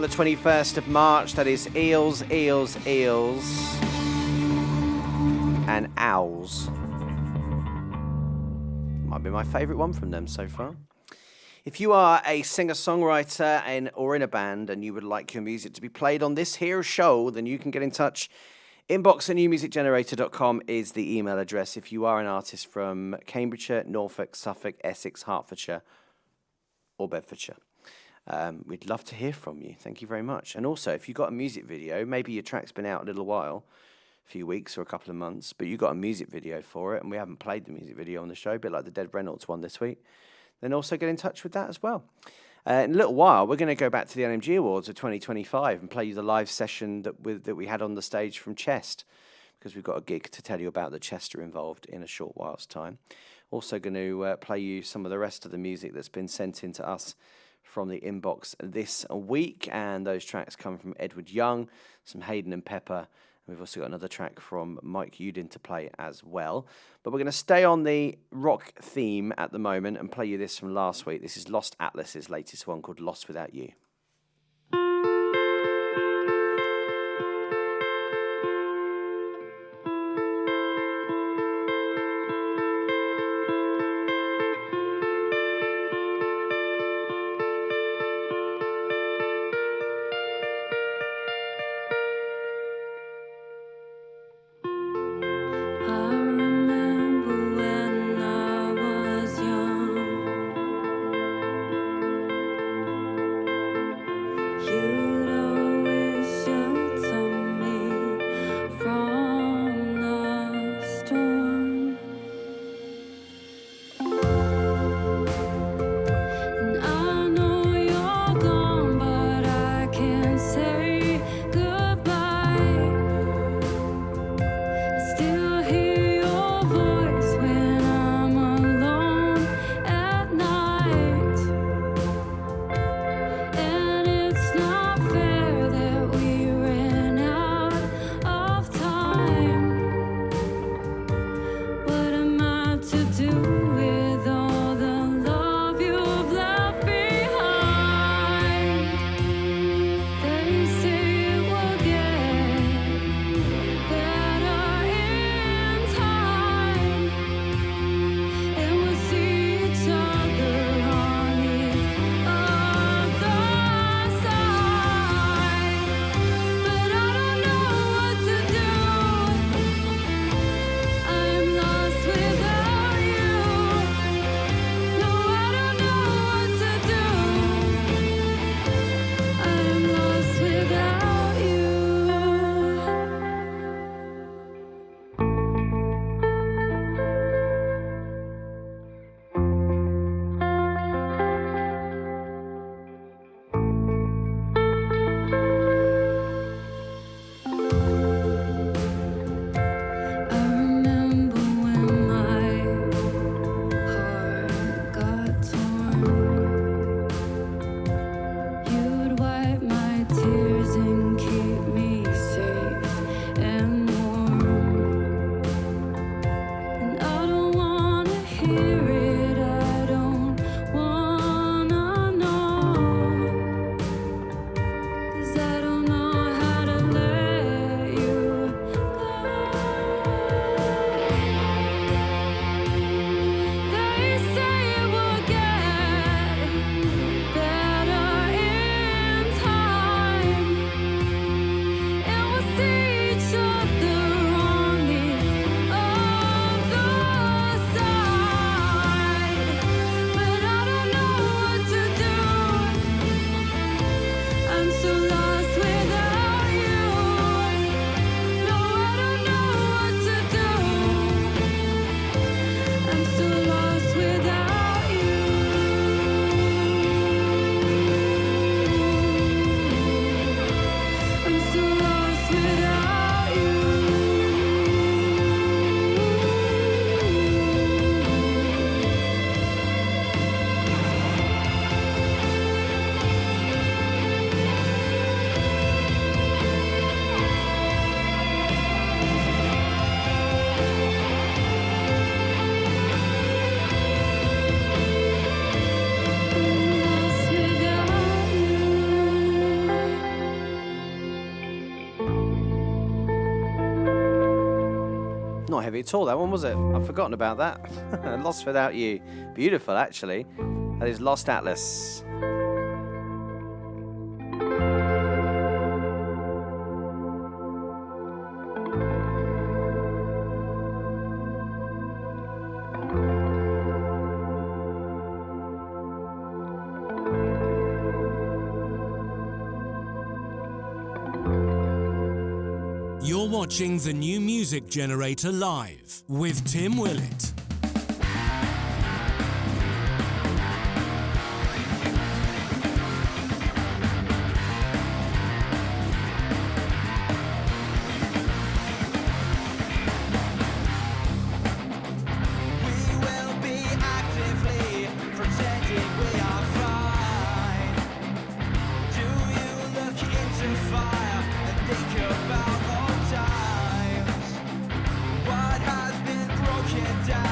Speaker 3: on the 21st of March. That is Eels, Eels, Eels, and Owls. Might be my favourite one from them so far. If you are a singer-songwriter or in a band and you would like your music to be played on this here show, then you can get in touch. Inbox@newmusicgenerator.com is the email address. If you are an artist from Cambridgeshire, Norfolk, Suffolk, Essex, Hertfordshire, or Bedfordshire, we'd love to hear from you. Thank you very much. And also, if you've got a music video, maybe your track's been out a little while, a few weeks or a couple of months, but you've got a music video for it, and we haven't played the music video on the show, a bit like the Dead Reynolds one this week, then also get in touch with that as well. In a little while, we're going to go back to the NMG Awards of 2025 and play you the live session that we had on the stage from Chest, because we've got a gig to tell you about that Chester involved in a short while's time. Also going to play you some of the rest of the music that's been sent in to us from the inbox this week, and those tracks come from Edward Young, some Hayden and Pepper. We've also got another track from Mike Udin to play as well. But we're going to stay on the rock theme at the moment and play you this from last week. This is Lost Atlas's latest one called Lost Without You.
Speaker 6: I remember when I was young.
Speaker 3: not heavy at all, that one, was it? I've forgotten about that. Lost Without You. Beautiful, actually. That is Lost Atlas.
Speaker 1: You're watching the New Music Generator live with Tim Willett.
Speaker 4: What has been broken down?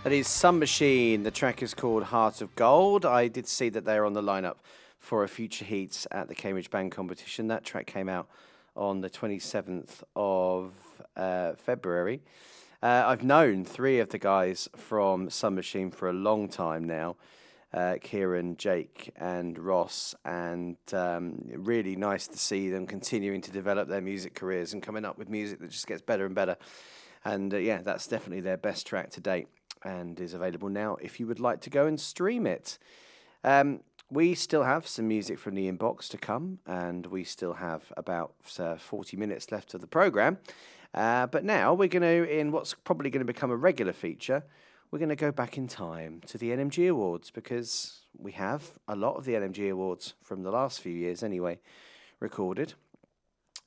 Speaker 3: That is Sun Machine. The track is called Heart of Gold. I did see that they're on the lineup for a future heats at the Cambridge Band Competition. That track came out on the 27th of February. I've known three of the guys from Sun Machine for a long time now. Kieran, Jake and Ross, and really nice to see them continuing to develop their music careers and coming up with music that just gets better and better. And yeah, that's definitely their best track to date and is available now if you would like to go and stream it. We still have some music from the inbox to come, and we still have about 40 minutes left of the programme. But now we're going to, in what's probably going to become a regular feature, we're going to go back in time to the NMG Awards, because we have a lot of the NMG Awards from the last few years anyway recorded.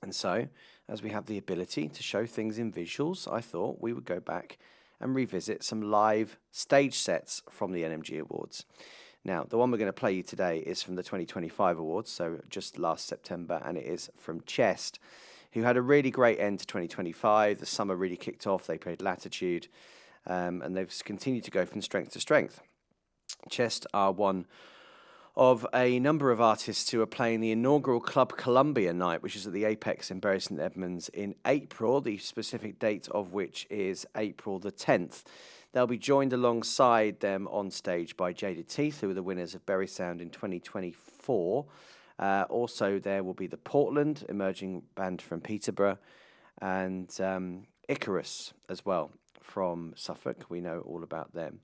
Speaker 3: And so, as we have the ability to show things in visuals, I thought we would go back and revisit some live stage sets from the NMG Awards. Now, the one we're going to play you today is from the 2025 Awards, so just last September, and it is from Chest, who had a really great end to 2025. The summer really kicked off. They played Latitude, and they've continued to go from strength to strength. Chest are one of a number of artists who are playing the inaugural Club Columbia night, which is at the Apex in Bury St Edmunds in April, the specific date of which is April the 10th. They'll be joined alongside them on stage by Jaded Teeth, who are the winners of Bury Sound in 2024. Also, there will be the Portland, emerging band from Peterborough, and Icarus as well from Suffolk. We know all about them.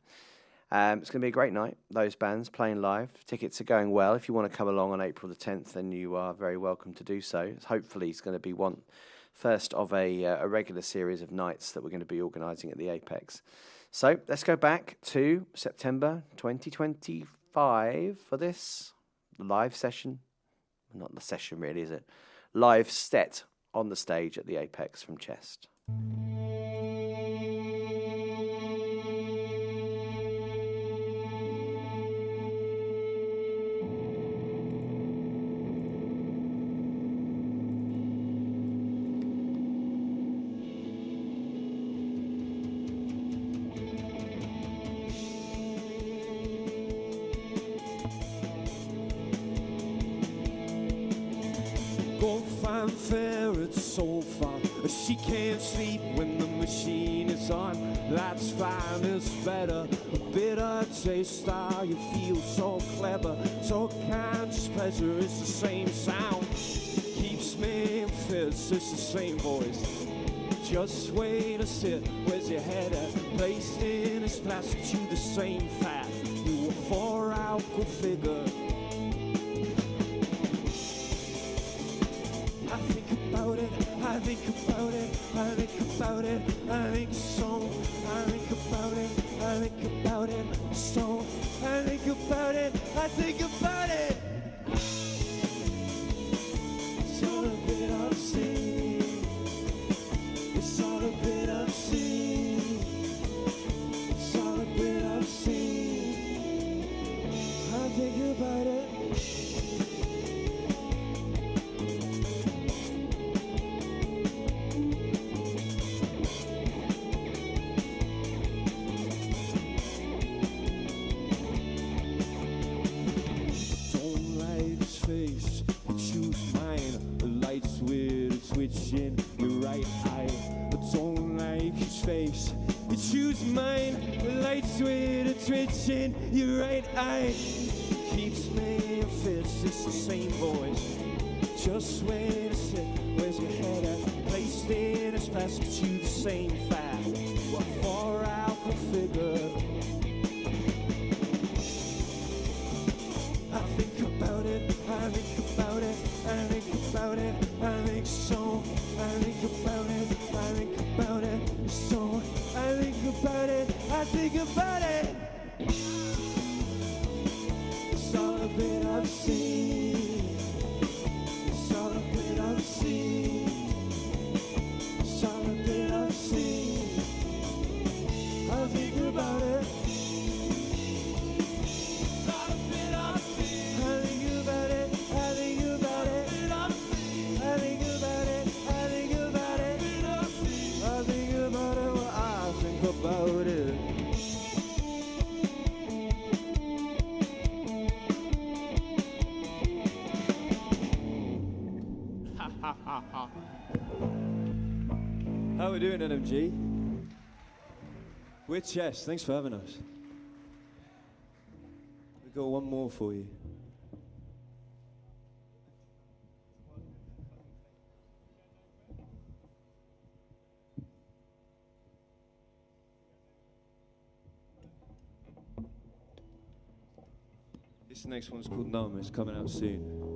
Speaker 3: It's going to be a great night, those bands playing live. Tickets are going well. If you want to come along on April the 10th, then you are very welcome to do so. Hopefully it's going to be first of a regular series of nights that we're going to be organising at the Apex. So let's go back to September 2025 for this live session. Not the session really, is it? Live set on the stage at the Apex from Chest.
Speaker 8: She can't sleep when the machine is on. That's fine, it's better. A bitter taste, ah, you feel so clever. So conscious pleasure is the same sound. Keeps me in fits, it's the same voice. Just wait a sit, where's your head at? Placed in its plastic to the same fat. You a 4-alcohol figure. I think about it, I think about it, I think about it, I think so. I think about it, I think about it, so. I think about it, I think about it. It's all a bit obscene. It's all a bit obscene. It's all a bit obscene. I think about it. Your right eye, I don't like his face. You choose mine, the lights with a twitch in your right eye. Keeps me in fits, it's the same voice. Just wait a sec, where's your head at? Placed in its plastic to the same fat. What 4-alcohol figure? I think about it, I think about it, I think about it, I think so. I think about it, I think about it, so. I think about it, I think about it. It's all a bit obscene. It's all a bit obscene. It's all a bit obscene. I think about it. It's all a bit obscene. I think about it, I think about it. I think about it, I think about it. I think about it, well, I think about it. we're doing, NMG. We're Chess. Thanks for having us. We've got one more for you. This next one's called Loome. It's coming out soon.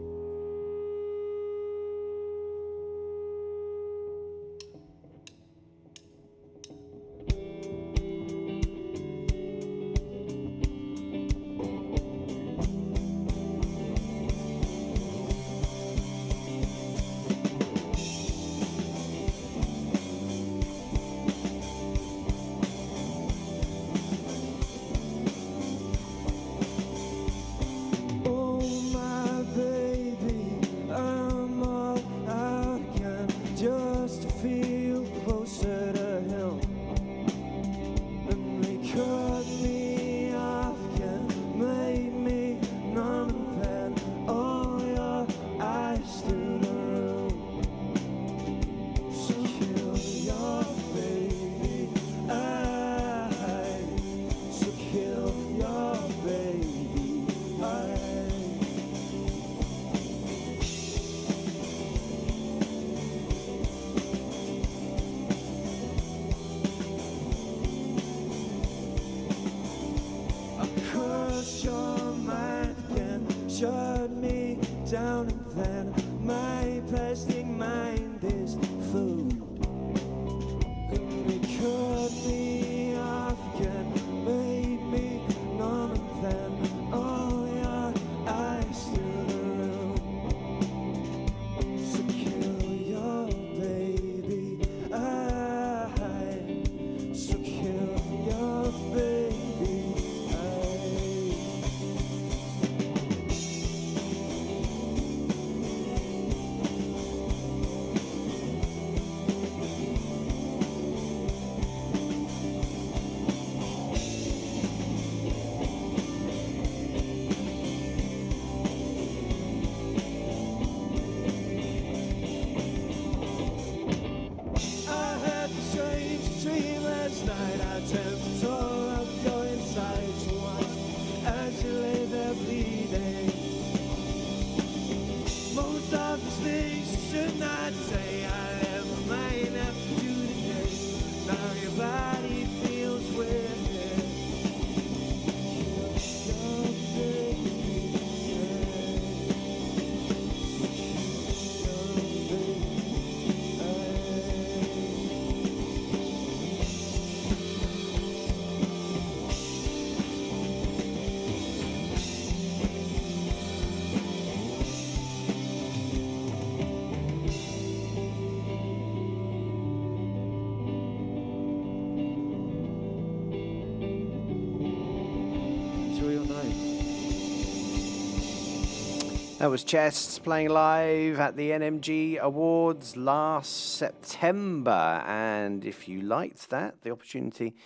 Speaker 3: That was Chess playing live at the NMG Awards last September. And if you liked that, the opportunity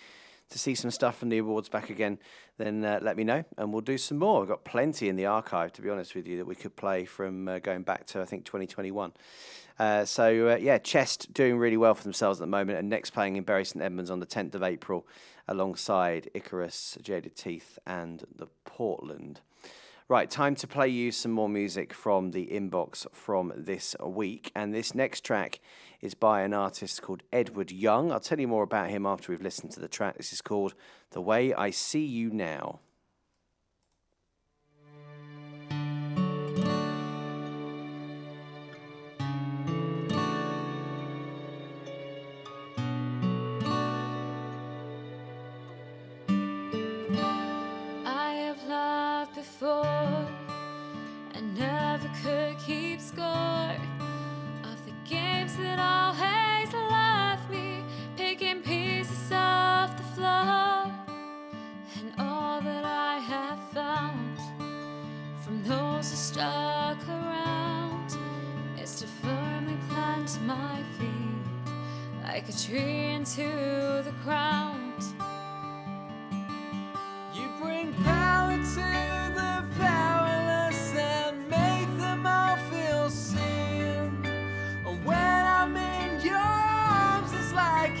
Speaker 3: to see some stuff from the awards back again, then let me know and we'll do some more. We've got plenty in the archive, to be honest with you, that we could play from going back to, I think, 2021. Yeah, Chest doing really well for themselves at the moment, and next playing in Bury St Edmunds on the 10th of April alongside Icarus, Jaded Teeth and the Portland. Right, time to play you some more music from the inbox from this week. And this next track is by an artist called Edward Young. I'll tell you more about him after we've listened to the track. This is called The Way I See You Now.
Speaker 6: I have loved before and never could keep score of the games that always left me picking pieces off the floor. And all that I have found from those who stuck around is to firmly plant my feet like a tree into the ground.
Speaker 4: You bring power to the powerless and make them all feel seen. When I'm in your arms, it's like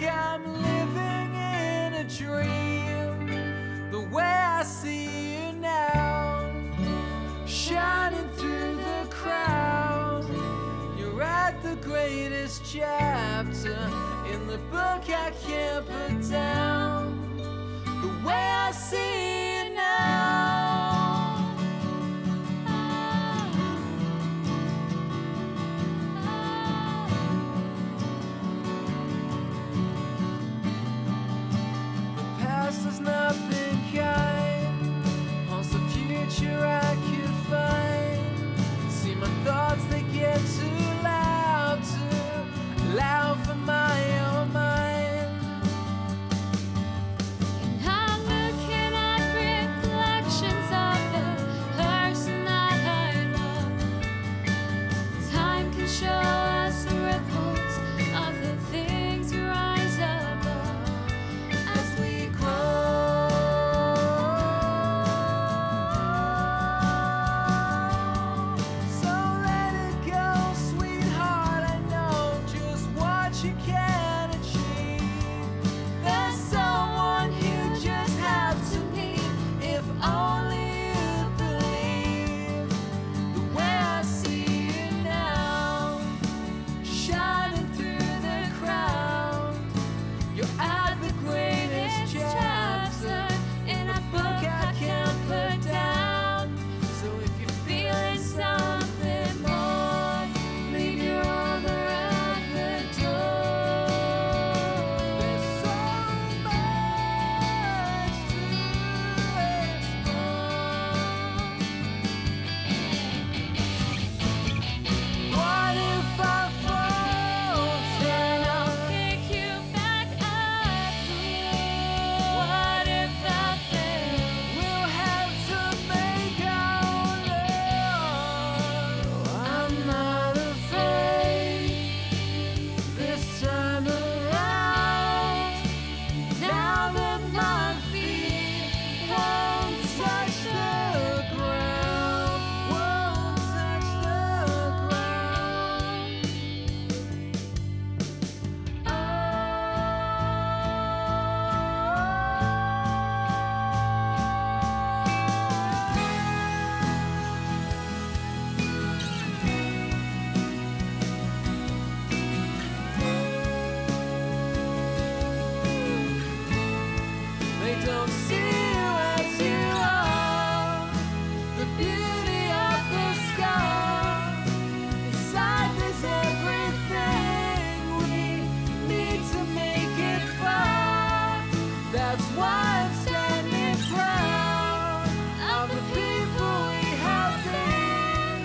Speaker 4: That's why I'm standing proud of the people we have been.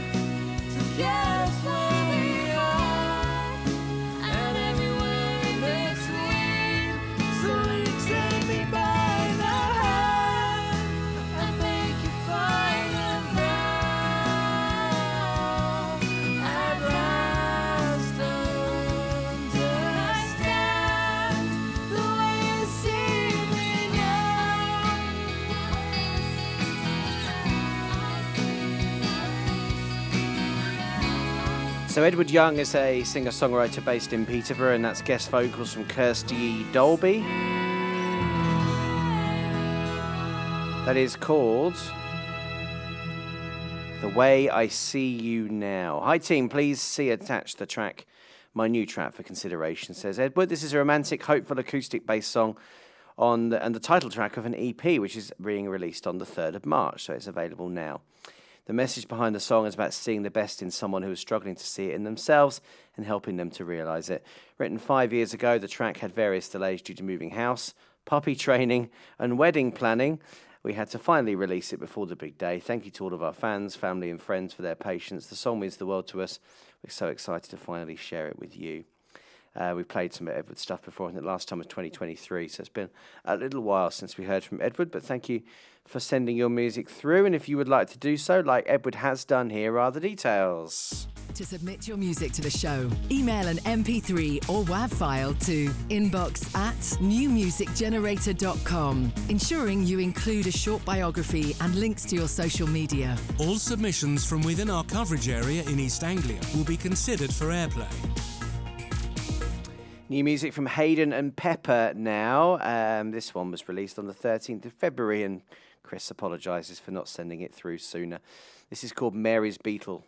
Speaker 4: So guess where we are, and everywhere in between. So you take me by the hand and make you find a vow. At last understand the way you see me now.
Speaker 3: So Edward Young is a singer-songwriter based in Peterborough, and that's guest vocals from Kirsty Dolby. That is called The Way I See You Now. Hi team, please see attached the track, my new track for consideration, says Edward. This is a romantic, hopeful acoustic-based song and the title track of an EP, which is being released on the 3rd of March, so it's available now. The message behind the song is about seeing the best in someone who is struggling to see it in themselves and helping them to realise it. Written 5 years ago, the track had various delays due to moving house, puppy training and wedding planning. We had to finally release it before the big day. Thank you to all of our fans, family and friends for their patience. The song means the world to us. We're so excited to finally share it with you. We played some Edward stuff before, and the last time was 2023, so it's been a little while since we heard from Edward, but thank you for sending your music through, and if you would like to do so, like Edward has done, here are the details.
Speaker 2: To submit your music to the show, email an MP3 or WAV file to inbox@newmusicgenerator.com, ensuring you include a short biography and links to your social media.
Speaker 1: All submissions from within our coverage area in East Anglia will be considered for airplay.
Speaker 3: New music from Hayden and Pepper now. This one was released on the 13th of February, and Chris apologises for not sending it through sooner. This is called Mary's Beetle.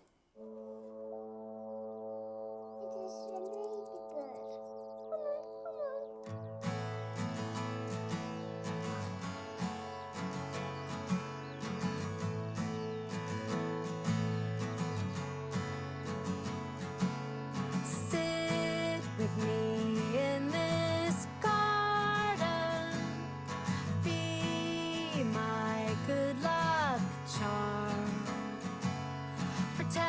Speaker 6: Sit with me in this garden. Be my good luck charm. Pretend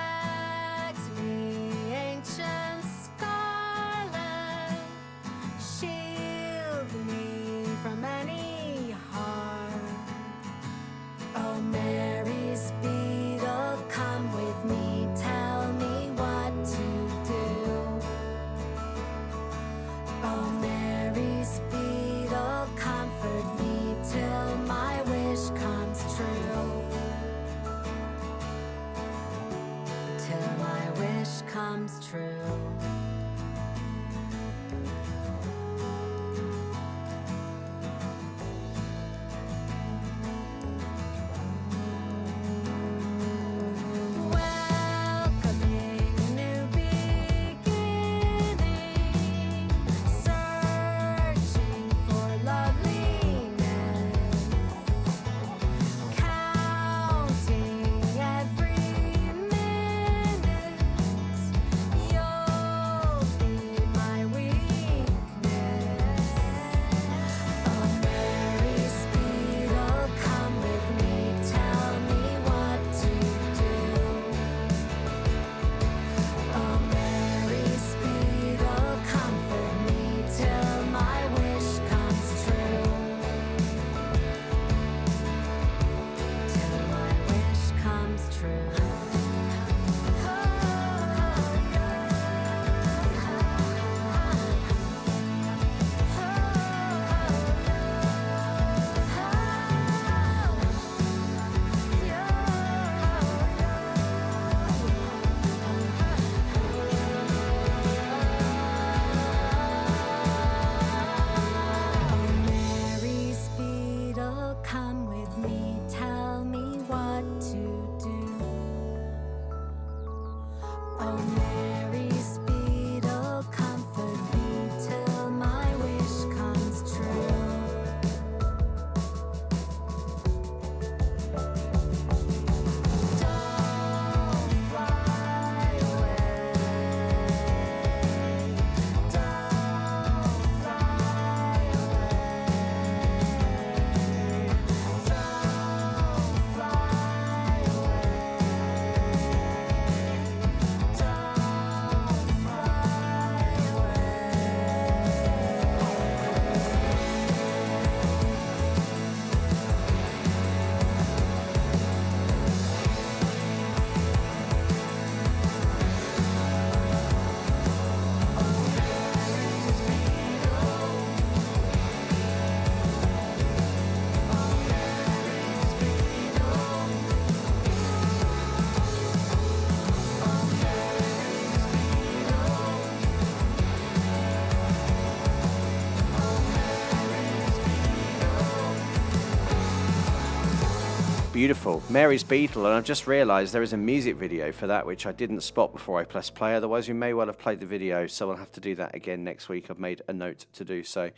Speaker 3: beautiful. Mary's Beetle, and I've just realised there is a music video for that, which I didn't spot before I pressed play. Otherwise, we may well have played the video, so I'll have to do that again next week. I've made a note to do so.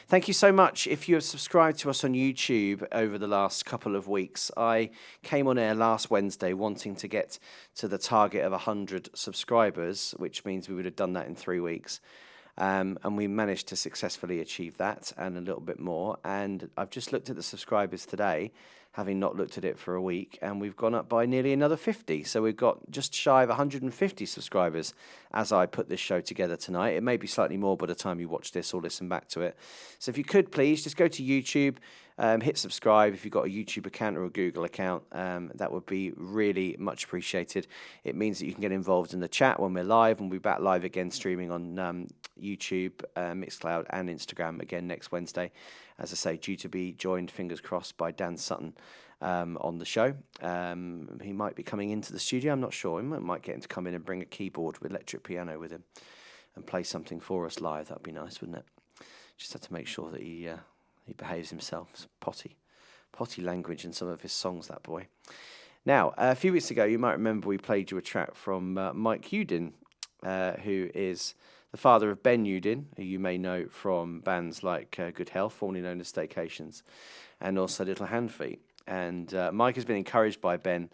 Speaker 3: Thank you so much. If you have subscribed to us on YouTube over the last couple of weeks, I came on air last Wednesday wanting to get to the target of 100 subscribers, which means we would have done that in 3 weeks. And we managed to successfully achieve that and a little bit more. And I've just looked at the subscribers today, having not looked at it for a week, and we've gone up by nearly another 50. So we've got just shy of 150 subscribers as I put this show together tonight. It may be slightly more by the time you watch this or listen back to it. So if you could, please, just go to YouTube, hit subscribe if you've got a YouTube account or a Google account. That would be really much appreciated. It means that you can get involved in the chat when we're live, and we'll be back live again streaming on YouTube, Mixcloud and Instagram again next Wednesday. As I say, due to be joined, fingers crossed, by Dan Sutton on the show. He might be coming into the studio, I'm not sure. We might get him to come in and bring a keyboard with electric piano with him and play something for us live. That'd be nice, wouldn't it? Just have to make sure that he behaves himself. It's potty language in some of his songs, that boy. Now, a few weeks ago, you might remember we played you a track from Mike Udin, who is the father of Ben Udin, who you may know from bands like Good Health, formerly known as Staycations, and also Little Hand Feet. And Mike has been encouraged by Ben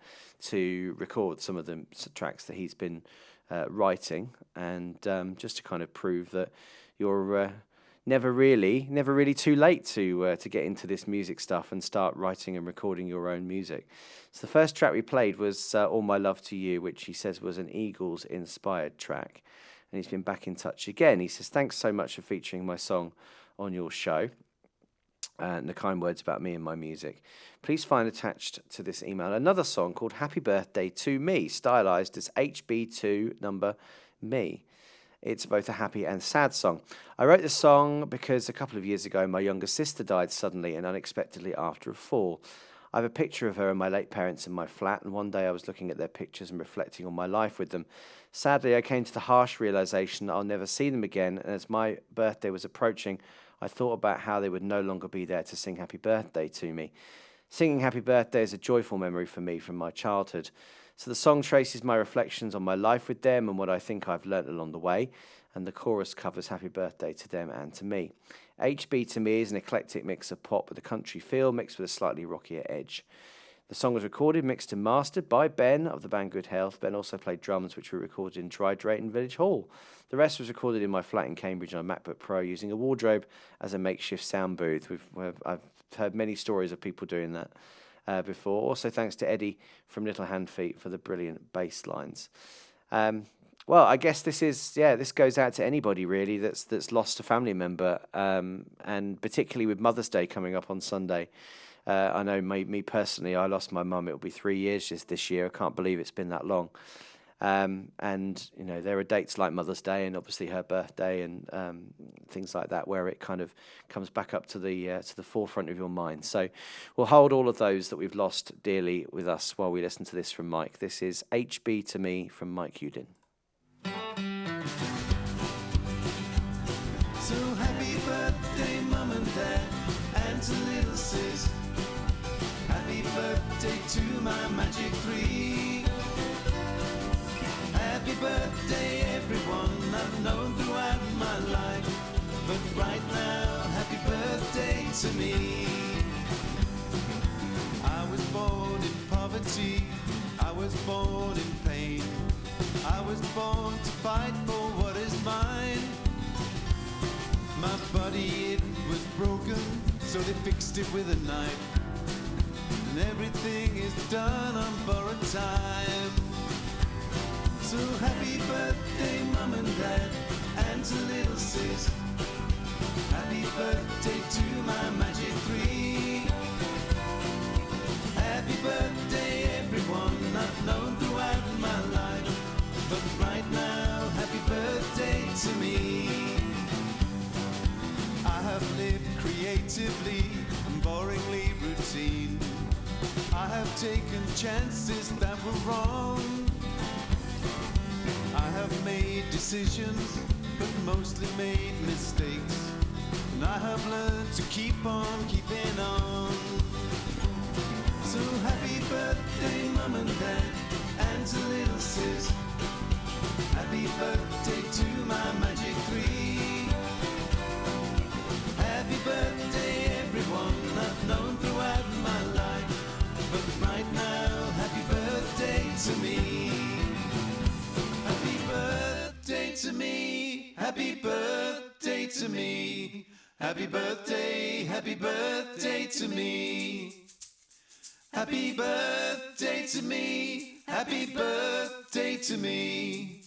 Speaker 3: to record some of the tracks that he's been writing, and just to kind of prove that you're never really too late to get into this music stuff and start writing and recording your own music. So the first track we played was All My Love to You, which he says was an Eagles-inspired track. And he's been back in touch again. He says, thanks so much for featuring my song on your show and the kind words about me and my music. Please find attached to this email another song called Happy Birthday to Me, stylized as HB2 number me. It's both a happy and sad song. I wrote this song because a couple of years ago, my younger sister died suddenly and unexpectedly after a fall. I have a picture of her and my late parents in my flat, and one day I was looking at their pictures and reflecting on my life with them. Sadly, I came to the harsh realization that I'll never see them again, and as my birthday was approaching, I thought about how they would no longer be there to sing happy birthday to me. Singing happy birthday is a joyful memory for me from my childhood. So the song traces my reflections on my life with them and what I think I've learnt along the way, and the chorus covers happy birthday to them and to me. HB to me is an eclectic mix of pop with a country feel mixed with a slightly rockier edge. The song was recorded, mixed and mastered by Ben of the band Good Health. Ben also played drums, which were recorded in Dry Drayton Village Hall. The rest was recorded in my flat in Cambridge on a MacBook Pro using a wardrobe as a makeshift sound booth. I've heard many stories of people doing that before. Also, thanks to Eddie from Little Hand Feet for the brilliant bass lines. Well, I guess this goes out to anybody really that's lost a family member, and particularly with Mother's Day coming up on Sunday. I know me personally, I lost my mum. It'll be 3 years just this year. I can't believe it's been that long. And you know, there are dates like Mother's Day and obviously her birthday and things like that where it kind of comes back up to the forefront of your mind. So we'll hold all of those that we've lost dearly with us while we listen to this from Mike. This is HB to Me from Mike Udin.
Speaker 9: So happy birthday, Mum and Dad, and to little sis. Happy birthday to my magic 3. Happy birthday, everyone I've known throughout my life. But right now, happy birthday to me. I was born in poverty, I was born in pain. I was born to fight for what is mine. My body, it was broken, so they fixed it with a knife. And everything is done on borrowed time. So happy birthday, Mum and Dad, and to little sis. Happy birthday to my magic 3. Happy birthday, everyone I've known throughout my life. But right now, happy birthday to me. I have lived creatively and boringly routine. I have taken chances that were wrong. I have made decisions, but mostly made mistakes. And I have learned to keep on keeping on. So happy birthday, Mum and Dad, and to little sis. Happy birthday to my magic 3. Happy birthday, everyone I've known throughout my life. But right now, happy birthday to me. Happy birthday to me. Happy birthday to me. Happy birthday to me. Happy birthday to me. Happy birthday to me.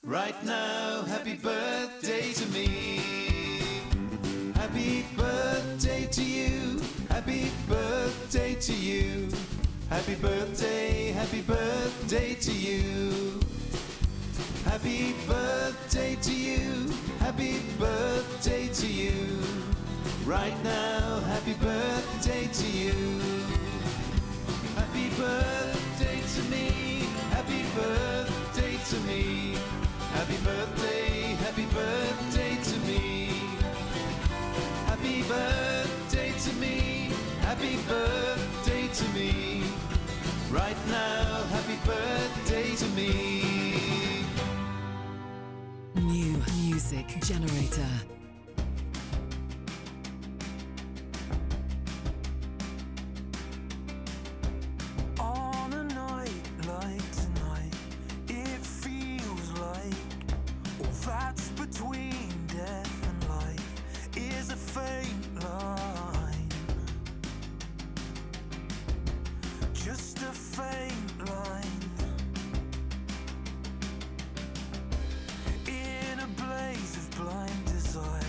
Speaker 9: Right now, happy birthday to me. Happy birthday to you. Happy birthday to you. Happy birthday to you. Happy birthday to you. Happy birthday to you. Right now, happy birthday to you. Happy birthday to me. Happy birthday to me. Happy birthday to me. Happy birthday to me. Happy birthday to me. Right now, happy birthday to me.
Speaker 2: New music generator.
Speaker 4: On a night like tonight, it feels like all that's between death and life is a faint line. Just a faint line. In a blaze of blind desire,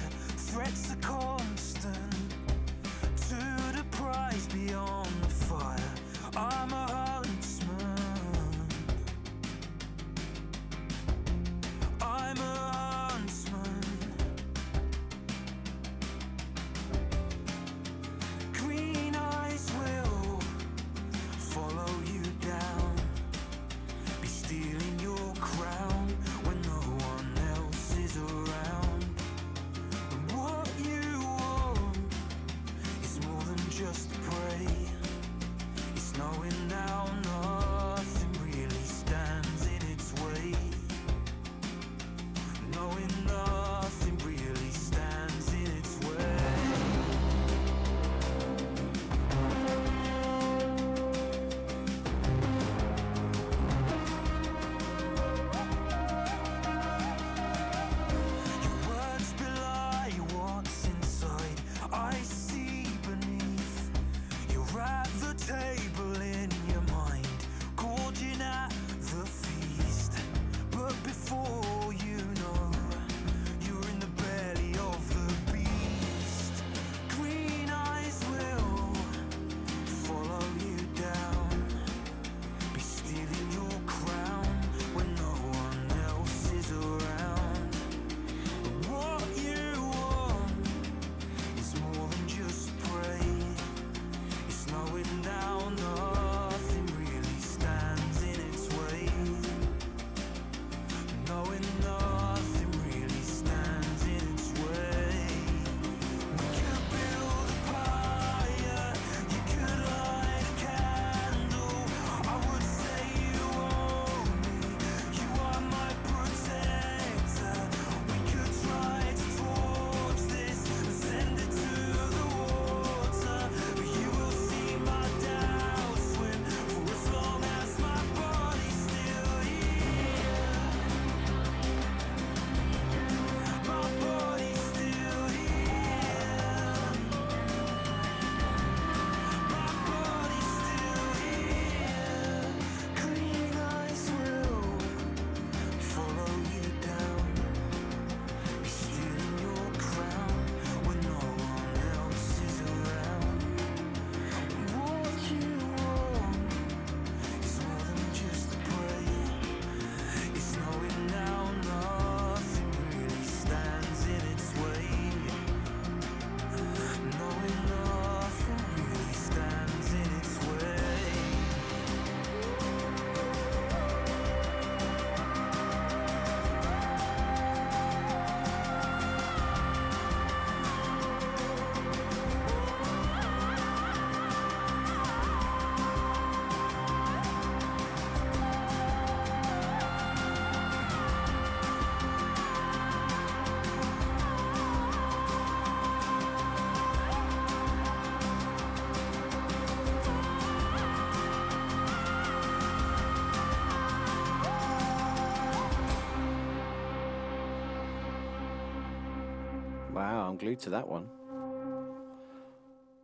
Speaker 3: I'm glued to that one.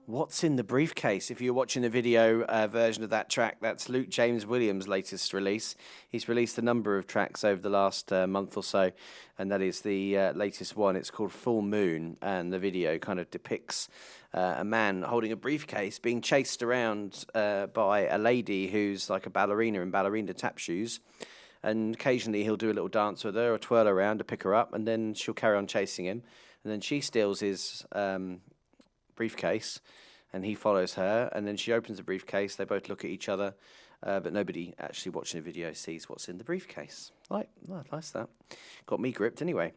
Speaker 3: What's in the Briefcase? If you're watching the video version of that track, that's Luke James Williams' latest release. He's released a number of tracks over the last month or so, and that is the latest one. It's called Full Moon, and the video kind of depicts a man holding a briefcase being chased around by a lady who's like a ballerina in ballerina tap shoes. And occasionally he'll do a little dance with her or twirl around to pick her up, and then she'll carry on chasing him. And then she steals his briefcase, and he follows her, and then she opens the briefcase. They both look at each other, but nobody actually watching the video sees what's in the briefcase. Nice that. Got me gripped anyway.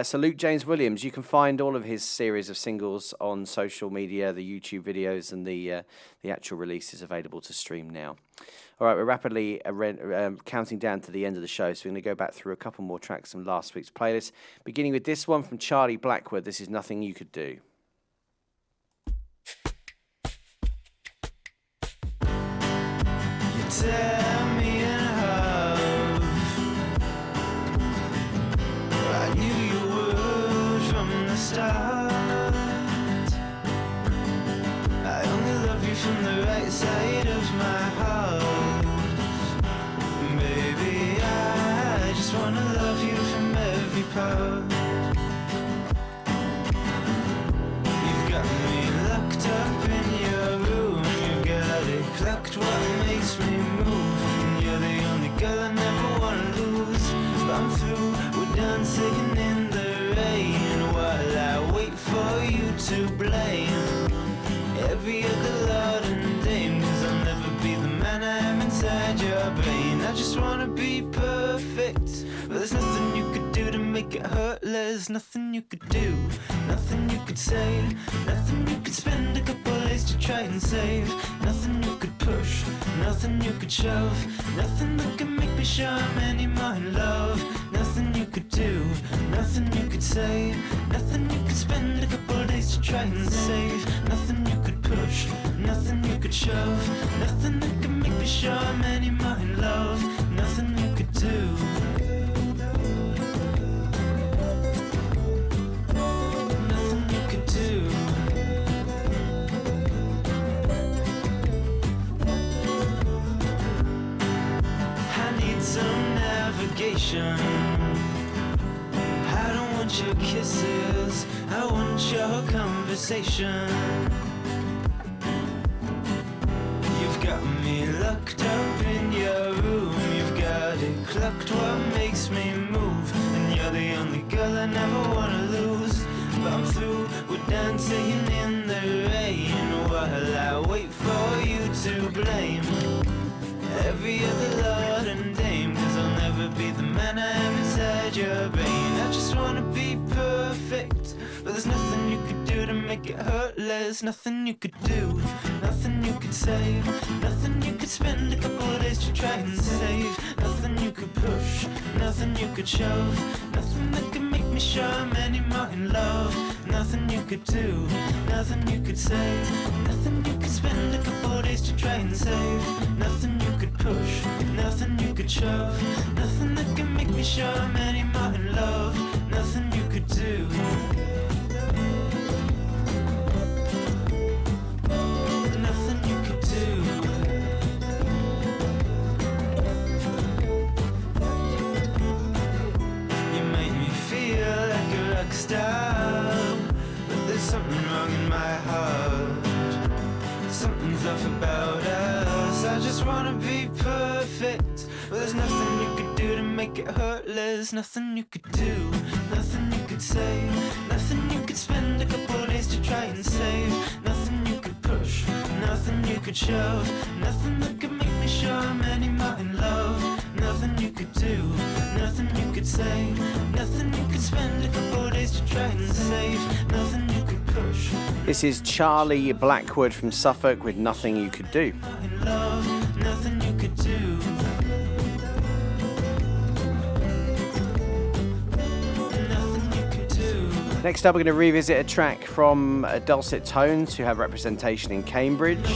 Speaker 3: So Luke James Williams, you can find all of his series of singles on social media, the YouTube videos, and the actual release is available to stream now. All right, we're rapidly counting down to the end of the show, so we're going to go back through a couple more tracks from last week's playlist, beginning with this one from Charlie Blackwood. This is Nothing You Could Do.
Speaker 9: Tear me in half. I knew you would from the start. I only love you from the right side of my heart. Baby, I just wanna love you from every part. You've got me locked up in your room. You've got it clocked what makes me move. You're the only girl I never wanna lose. I'm through, we're done singing in the rain, while I wait for you to blame every other lord and dame. 'Cause I'll never be the man I am inside your brain. I just wanna be perfect, but there's nothing you could do to make it hurt. There's nothing you could do, nothing you could say, nothing you could spend a couple days to try and save, nothing you could push, nothing you could shove, nothing that can make me show I'm any more in love. Nothing you could do, nothing you could say, nothing you could spend a couple days to try and save, nothing you could push, nothing you could shove, nothing that can make me show I'm any more in love. Nothing you could do. Nothing you could do. I need some navigation. I don't want your kisses, I want your conversation. You've got me locked up in your room. You've got it clocked what makes me move. And you're the only girl I never wanna lose. But I'm through, we're dancing in the rain, while I wait for you to blame every other lord and dame. 'Cause I'll never be the man I am inside your brain. I just wanna be perfect, but there's nothing you could do to make it hurt. There's nothing you could do, nothing you could say, nothing you could spend a couple of days to try and save, nothing you could push, nothing you could shove, nothing that could make me show I'm any more in love. Nothing you could do, nothing you could say, nothing you could spend a couple of days to try and save, nothing you could push, nothing you could shove, nothing that can make me show I'm any more in love. Nothing you could do. Nothing you could do. You make me feel like a rock star, but there's something wrong in my heart. Something's off about us. I just wanna be perfect, but there's nothing you could do to make it hurt. There's nothing you could do, nothing you could say, nothing you could spend a couple of days to try and save, nothing you could push, nothing you could shove, nothing that could make me show I'm any more in love. Nothing you could do, nothing you could say, nothing you could spend a couple of days to try and save, nothing you could push.
Speaker 3: This is Charlie Blackwood from Suffolk with Nothing You Could Do.
Speaker 9: In love, nothing you could do.
Speaker 3: Next up, we're going to revisit a track from Dulcet Tones, who have representation in Cambridge,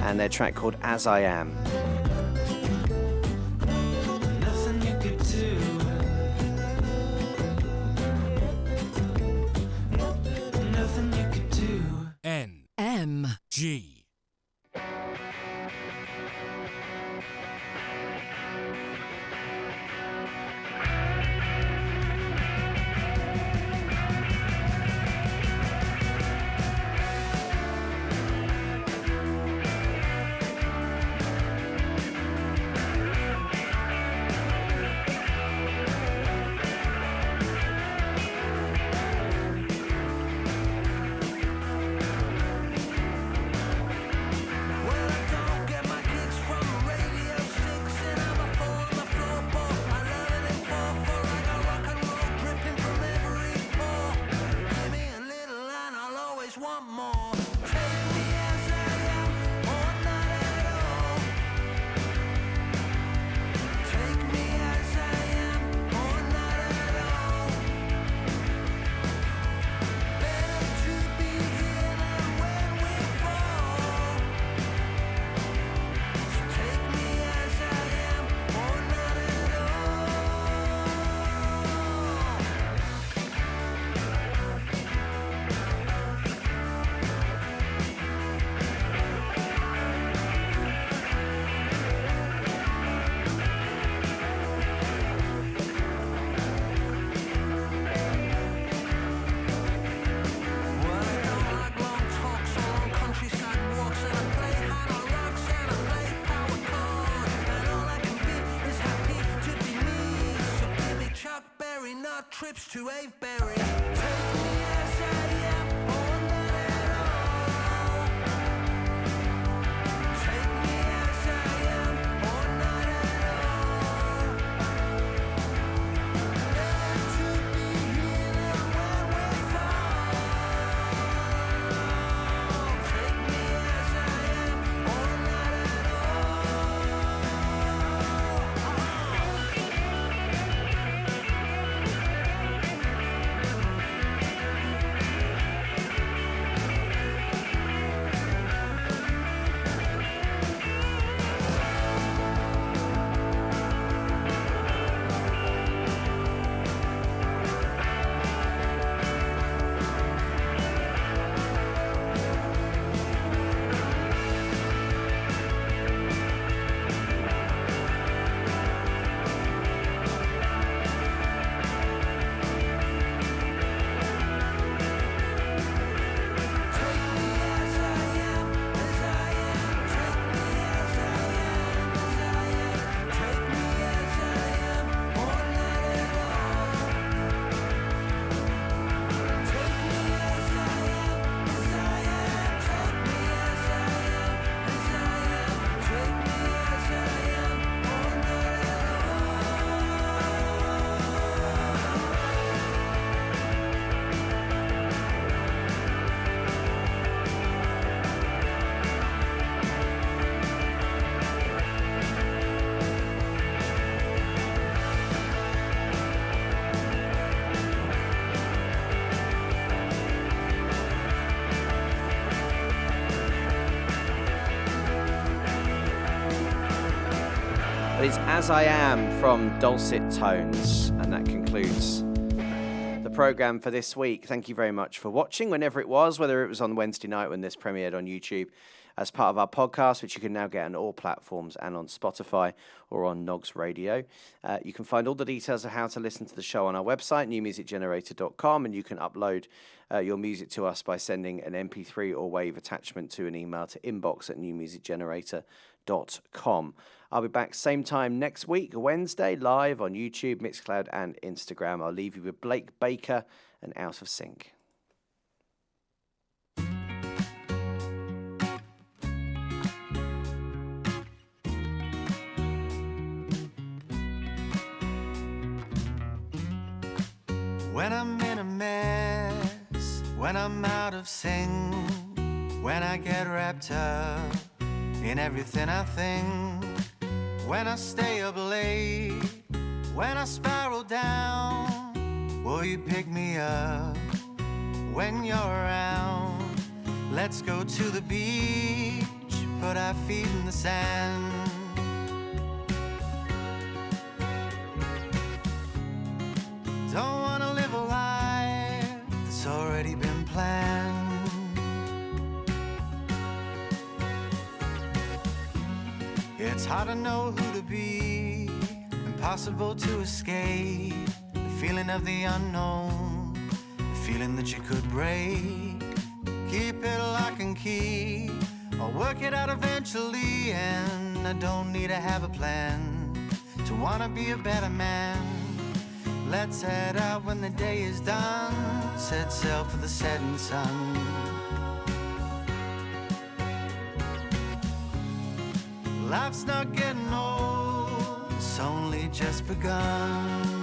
Speaker 3: and their track called As I Am.
Speaker 9: Nothing you could do.
Speaker 1: NMG.
Speaker 4: Trips to Avebury. Take me as I am, or not at all. Take me as I am, or not at all. Better to be here than when we fall. Take me as I am, or not at all.
Speaker 3: But it's As I Am from Dulcet Tones, and that concludes the programme for this week. Thank you very much for watching, whenever it was, whether it was on Wednesday night when this premiered on YouTube as part of our podcast, which you can now get on all platforms and on Spotify or on Nogs Radio. You can find all the details of how to listen to the show on our website, newmusicgenerator.com, and you can upload your music to us by sending an MP3 or WAV attachment to an email to inbox@newmusicgenerator.com. I'll be back same time next week, Wednesday, live on YouTube, Mixcloud and Instagram. I'll leave you with Blake Baker and Out of Sync.
Speaker 9: When I'm in a mess, when I'm out of sync, when I get wrapped up in everything I think, when I stay up late, when I spiral down, will you pick me up when you're around? Let's go to the beach, put our feet in the sand. Don't wanna live a life that's already been planned. It's hard to know who to be, impossible to escape. The feeling of the unknown, the feeling that you could break. Keep it lock and key, I'll work it out eventually. And I don't need to have a plan to wanna be a better man. Let's head out when the day is done, set sail for the setting sun. Life's not getting old, it's only just begun.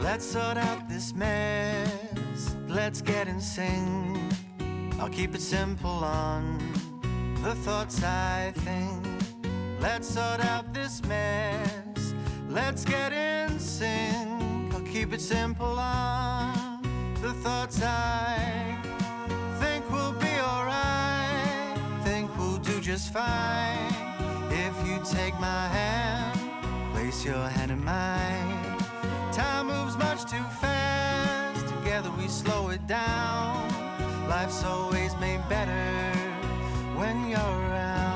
Speaker 9: Let's sort out this mess, let's get in sync. I'll keep it simple on the thoughts I think. Let's sort out this mess, let's get in sync. I'll keep it simple on the thoughts I think. We'll be alright, think we'll do just fine. If you take my hand, place your hand in mine. Time moves much too fast, together we slow it down. Life's always made better when you're around.